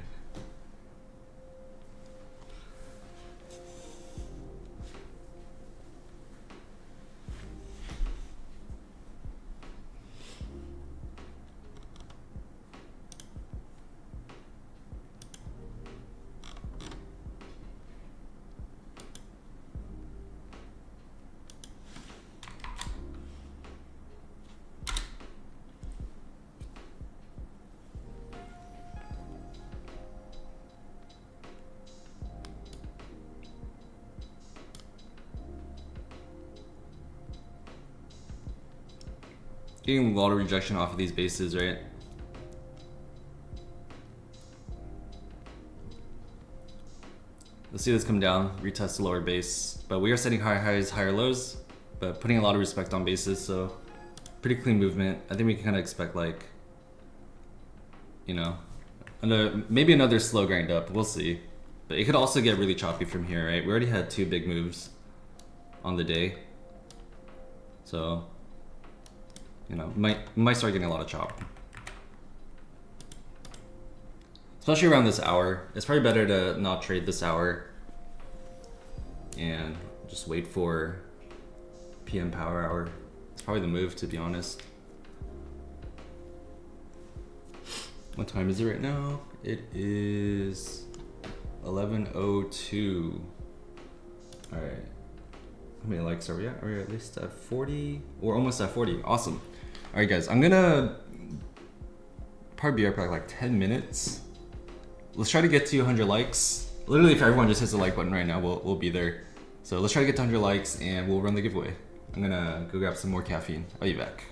Getting a lot of rejection off of these bases, right? Let's see this come down, retest the lower base. But we are setting higher highs, higher lows, but putting a lot of respect on bases, so pretty clean movement. I think we can kind of expect like, you know, maybe another slow grind up, we'll see. But it could also get really choppy from here, right? We already had 2 big moves on the day. So, you know, might start getting a lot of chop. Especially around this hour. It's probably better to not trade this hour and just wait for PM power hour. It's probably the move, to be honest. What time is it right now? It is 11:02. All right. How many likes are we at? Are we at least at 40? We're almost at 40. Awesome. All right, guys. I'm gonna probably be up for like 10 minutes. Let's try to get to 100 likes. Literally, if everyone just hits the like button right now, we'll be there. So let's try to get to 100 likes and we'll run the giveaway. I'm gonna go grab some more caffeine. I'll be back.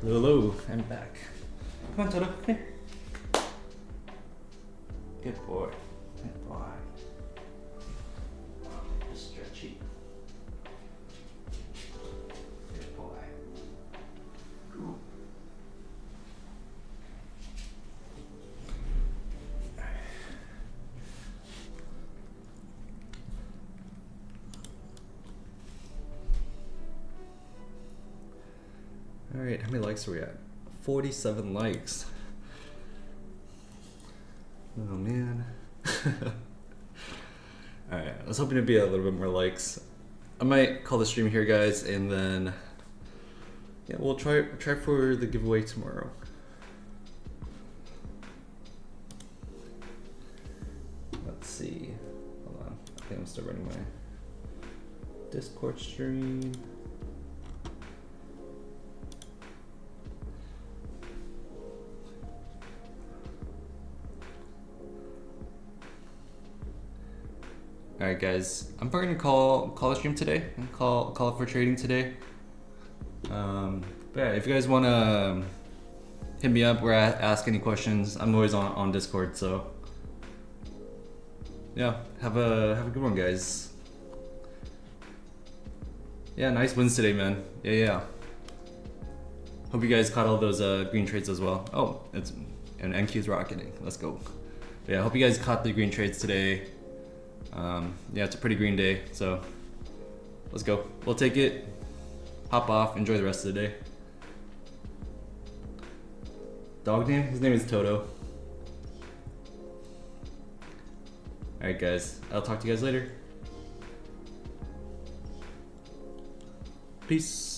Hello, I'm back. Come on, Toto, come here. Good boy. Good boy. Just stretchy. Good boy. Cool. Alright, how many likes are we at? 47 likes. Oh man. Alright, I was hoping to be a little bit more likes. I might call the stream here, guys, and then yeah, we'll try for the giveaway tomorrow. Let's see. Hold on. I think I'm still running my Discord stream. Alright guys, I'm probably gonna call the stream today and call it for trading today. But yeah, if you guys wanna hit me up or ask any questions, I'm always on Discord, so yeah, have a good one, guys. Yeah, nice wins today, man. Yeah. Hope you guys caught all those green trades as well. Oh, and NQ's rocketing. Let's go. But yeah, I hope you guys caught the green trades today. Yeah, it's a pretty green day, so let's go. We'll take it, hop off, enjoy the rest of the day. Dog name? His name is Toto. Alright guys, I'll talk to you guys later. Peace.